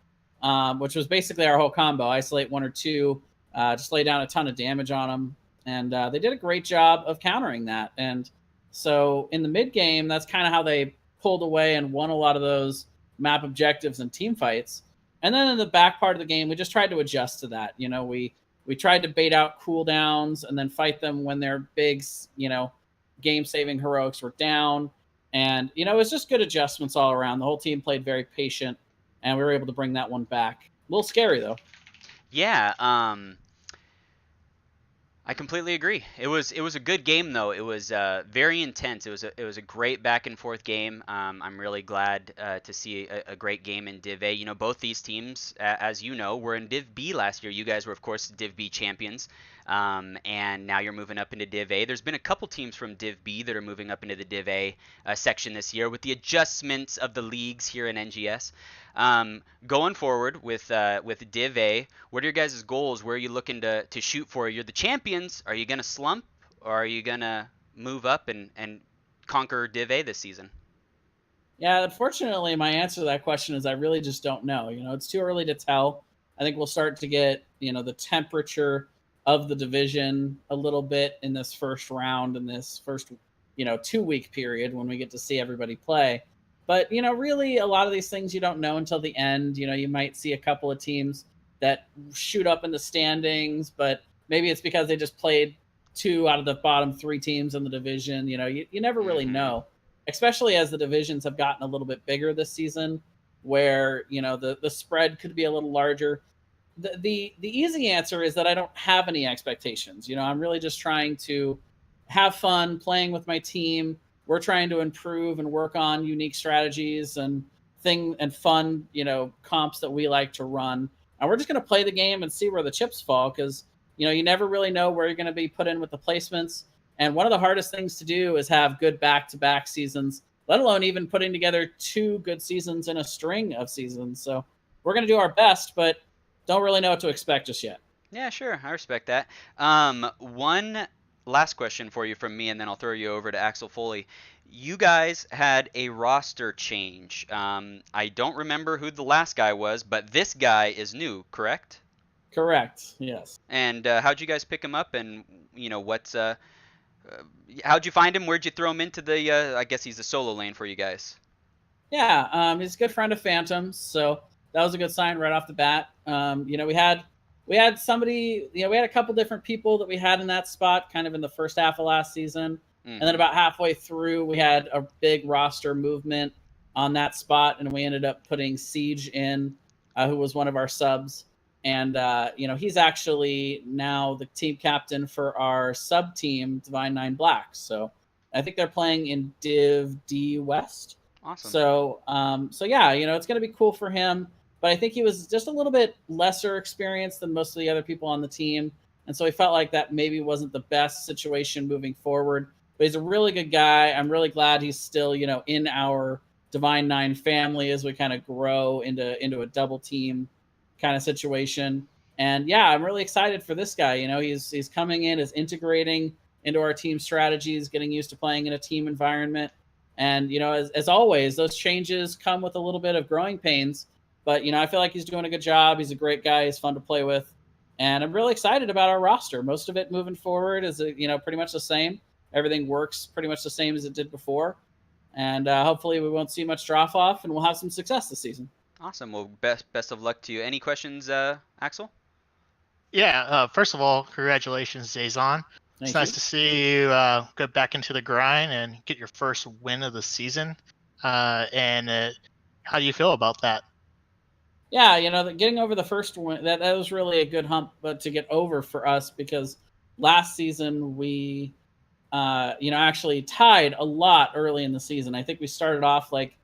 which was basically our whole combo. Isolate 1 or 2, just lay down a ton of damage on them. And they did a great job of countering that. And so in the mid-game, that's kind of how they pulled away and won a lot of those map objectives and team fights. And then in the back part of the game, we just tried to adjust to that. You know, we tried to bait out cooldowns and then fight them when their big, you know, game-saving heroics were down. And, you know, it was just good adjustments all around. The whole team played very patient, and we were able to bring that one back. A little scary, though.
Yeah, I completely agree. It was a good game, though. It was very intense. It was a great back and forth game. I'm really glad to see a great game in Div A. You know, both these teams, as you know, were in Div B last year. You guys were, of course, Div B champions, and now you're moving up into Div A. There's been a couple teams from Div B that are moving up into the Div A section this year with the adjustments of the leagues here in NGS. Going forward with Div A, what are your guys' goals? Where are you looking to shoot for? You're the champions. Are you going to slump, or are you going to move up and conquer Div A this season?
Yeah, unfortunately, my answer to that question is I really just don't know. You know, it's too early to tell. I think we'll start to get, you know, the temperature of the division a little bit in this first round, in this first, you know, 2-week period when we get to see everybody play. But, you know, really a lot of these things you don't know until the end. You know, you might see a couple of teams that shoot up in the standings, but maybe it's because they just played 2 out of the bottom 3 teams in the division. You know, you never really know, especially as the divisions have gotten a little bit bigger this season, where, you know, the spread could be a little larger. The easy answer is that I don't have any expectations. You know, I'm really just trying to have fun playing with my team. We're trying to improve and work on unique strategies and fun, you know, comps that we like to run. And we're just going to play the game and see where the chips fall, because, you know, you never really know where you're going to be put in with the placements. And one of the hardest things to do is have good back-to-back seasons, let alone even putting together 2 good seasons in a string of seasons. So we're going to do our best, but don't really know what to expect just yet.
Yeah, sure. I respect that. One last question for you from me, and then I'll throw you over to Axel Foley. You guys had a roster change. I don't remember who the last guy was, but this guy is new, correct?
Correct, yes.
And how'd you guys pick him up, and, you know, how'd you find him? Where'd you throw him into the, I guess he's a solo lane for you guys.
Yeah, he's a good friend of Phantoms, so that was a good sign right off the bat. You know, we had somebody, you know, we had a couple different people that we had in that spot kind of in the first half of last season. And then about halfway through, we had a big roster movement on that spot, and we ended up putting Siege in, who was one of our subs. And, you know, he's actually now the team captain for our sub team, Divine 9 Blacks. So I think they're playing in Div D West.
Awesome.
So yeah, you know, it's going to be cool for him. But I think he was just a little bit lesser experienced than most of the other people on the team. And so he felt like that maybe wasn't the best situation moving forward. But he's a really good guy. I'm really glad he's still, you know, in our Divine 9 family as we kind of grow into a double team kind of situation. And yeah, I'm really excited for this guy. You know, he's coming in, is integrating into our team strategies, getting used to playing in a team environment. And as always, those changes come with a little bit of growing pains. But I feel like he's doing a good job. He's a great guy. He's fun to play with, and I'm really excited about our roster. Most of it moving forward is pretty much the same. Everything works pretty much the same as it did before, and hopefully we won't see much drop off, and we'll have some success this season.
Awesome. Well, best of luck to you. Any questions, Axel?
Yeah. First of all, congratulations, Zazon. It's
Thank
nice
you.
to see you get back into the grind and get your first win of the season. And how do you feel about that?
Yeah, getting over the first one, that was really a good hump, but to get over for us, because last season we, actually tied a lot early in the season. I think we started off like,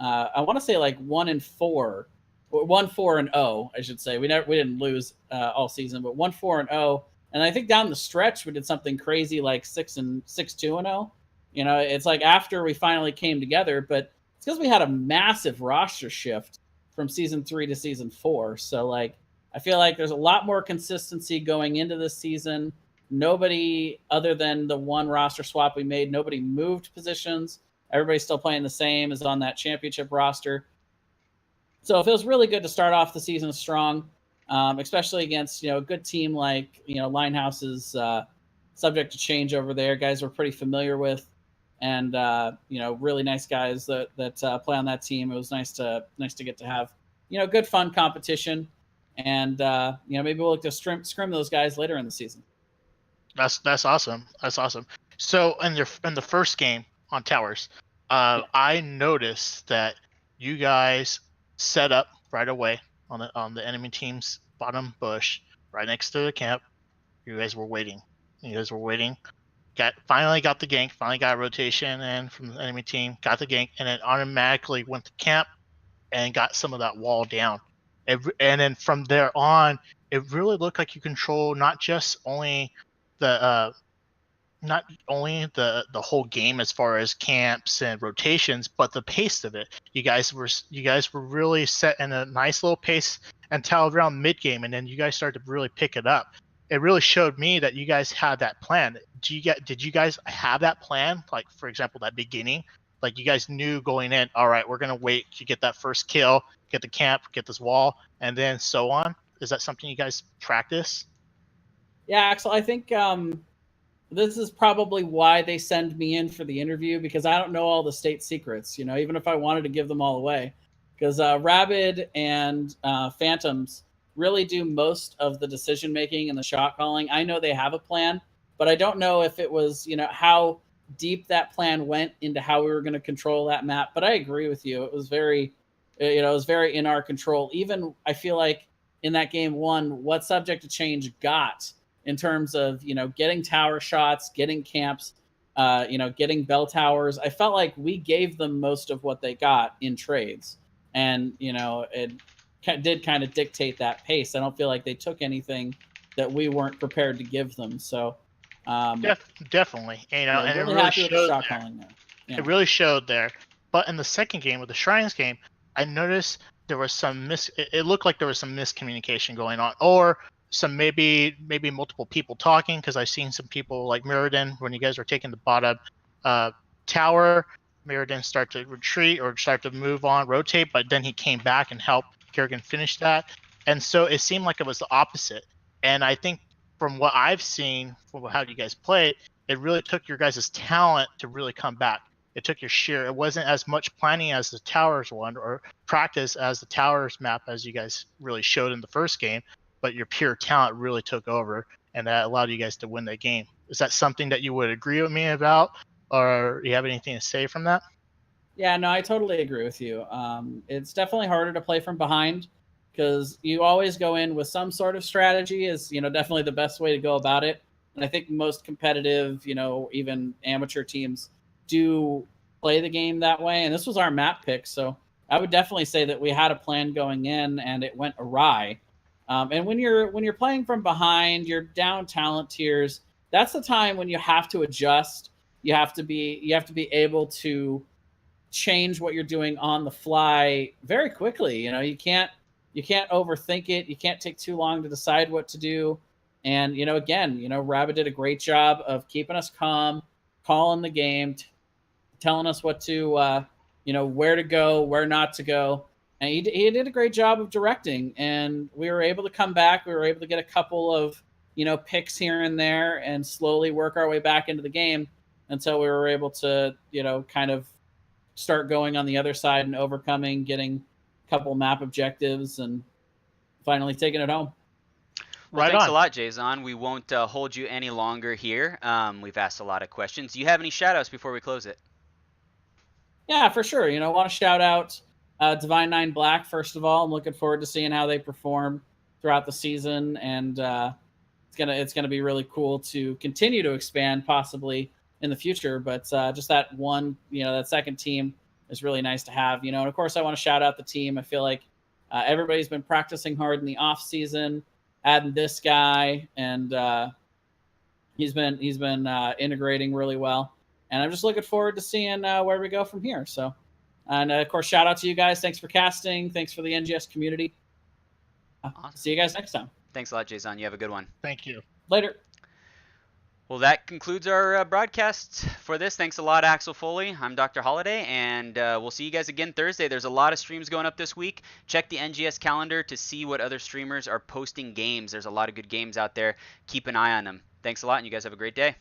I want to say like 1-4, or 1-4-0, I should say. We didn't lose all season, but 1-4-0, and I think down the stretch we did something crazy like 6-2-0. It's like after we finally came together, but it's because we had a massive roster shift from season 3 to season 4. So like I feel like there's a lot more consistency going into this season. Nobody, other than the one roster swap we made, nobody moved positions. Everybody's still playing the same as on that championship roster. So it feels really good to start off the season strong, especially against a good team like Linehouse's subject to change over there. Guys we're pretty familiar with, and really nice guys that play on that team. It was nice to get to have good fun competition, and maybe we'll look to scrim those guys later in the season.
That's awesome. That's awesome. So in the first game on towers, I noticed that you guys set up right away on the enemy team's bottom bush, right next to the camp. You guys were waiting. Finally got the gank. Finally got a rotation in from the enemy team. Got the gank, and then automatically went to camp and got some of that wall down. And then from there on, it really looked like you control not only the whole game as far as camps and rotations, but the pace of it. You guys were really set in a nice little pace until around mid game, and then you guys started to really pick it up. It really showed me that you guys had that plan. Did you guys have that plan? Like, for example, that beginning, like you guys knew going in, all right, we're gonna wait to get that first kill, get the camp, get this wall, and then so on. Is that something you guys practice?
Yeah, Axel, I think this is probably why they send me in for the interview, because I don't know all the state secrets, even if I wanted to give them all away. Because Rabid and Phantoms really do most of the decision making and the shot calling. I know they have a plan, but I don't know if it was, how deep that plan went into how we were going to control that map. But I agree with you. It was very, in our control. Even I feel like in that game one, what subject to change got in terms of, getting tower shots, getting camps, getting bell towers. I felt like we gave them most of what they got in trades. And, it did kind of dictate that pace. I don't feel like they took anything that we weren't prepared to give them. So
Definitely. And
really
it really
happy with the
showed
shot
there.
calling there. Yeah.
It really showed there. But in the second game, with the Shrines game, I noticed there was some it looked like there was some miscommunication going on, or some maybe multiple people talking, because I've seen some people like Mirrodin, when you guys were taking the bottom tower, Mirrodin start to retreat or start to move on, rotate, but then he came back and helped Kerrigan finish that. And so it seemed like it was the opposite. And I think from what I've seen, from how you guys play, it really took your guys' talent to really come back. It took your sheer, it wasn't as much planning as the towers one, or practice as the towers map, as you guys really showed in the first game, but your pure talent really took over, and that allowed you guys to win that game. Is that something that you would agree with me about, or do you have anything to say from that?
Yeah, no, I totally agree with you. It's definitely harder to play from behind, because you always go in with some sort of strategy is, definitely the best way to go about it. And I think most competitive, even amateur teams do play the game that way. And this was our map pick. So I would definitely say that we had a plan going in and it went awry. And when you're playing from behind, you're down talent tiers. That's the time when you have to adjust. You have to be able to change what you're doing on the fly very quickly. You can't overthink it. You can't take too long to decide what to do. And again, Rabbit did a great job of keeping us calm, calling the game, telling us what to, where to go, where not to go. And he did a great job of directing. And we were able to come back. We were able to get a couple of, picks here and there and slowly work our way back into the game until we were able to, kind of start going on the other side and overcoming, getting a couple map objectives and finally taking it home.
Well,
Right
thanks
on.
a lot, Jason. We won't hold you any longer here. We've asked a lot of questions. Do you have any shout-outs before we close it?
Yeah, for sure. I want to shout out Divine Nine Black, first of all. I'm looking forward to seeing how they perform throughout the season, and it's gonna be really cool to continue to expand possibly in the future. But just that one, that second team is really nice to have. And of course, I want to shout out the team. I feel like everybody's been practicing hard in the off season, adding this guy, and he's been integrating really well. And I'm just looking forward to seeing where we go from here. So, and of course, shout out to you guys. Thanks for casting. Thanks for the NGS community.
Awesome.
See you guys next time.
Thanks a lot, Jason. You have a good one.
Thank you.
Later.
Well, that concludes our broadcast for this. Thanks a lot, Axel Foley. I'm Dr. Holiday, and we'll see you guys again Thursday. There's a lot of streams going up this week. Check the NGS calendar to see what other streamers are posting games. There's a lot of good games out there. Keep an eye on them. Thanks a lot, and you guys have a great day.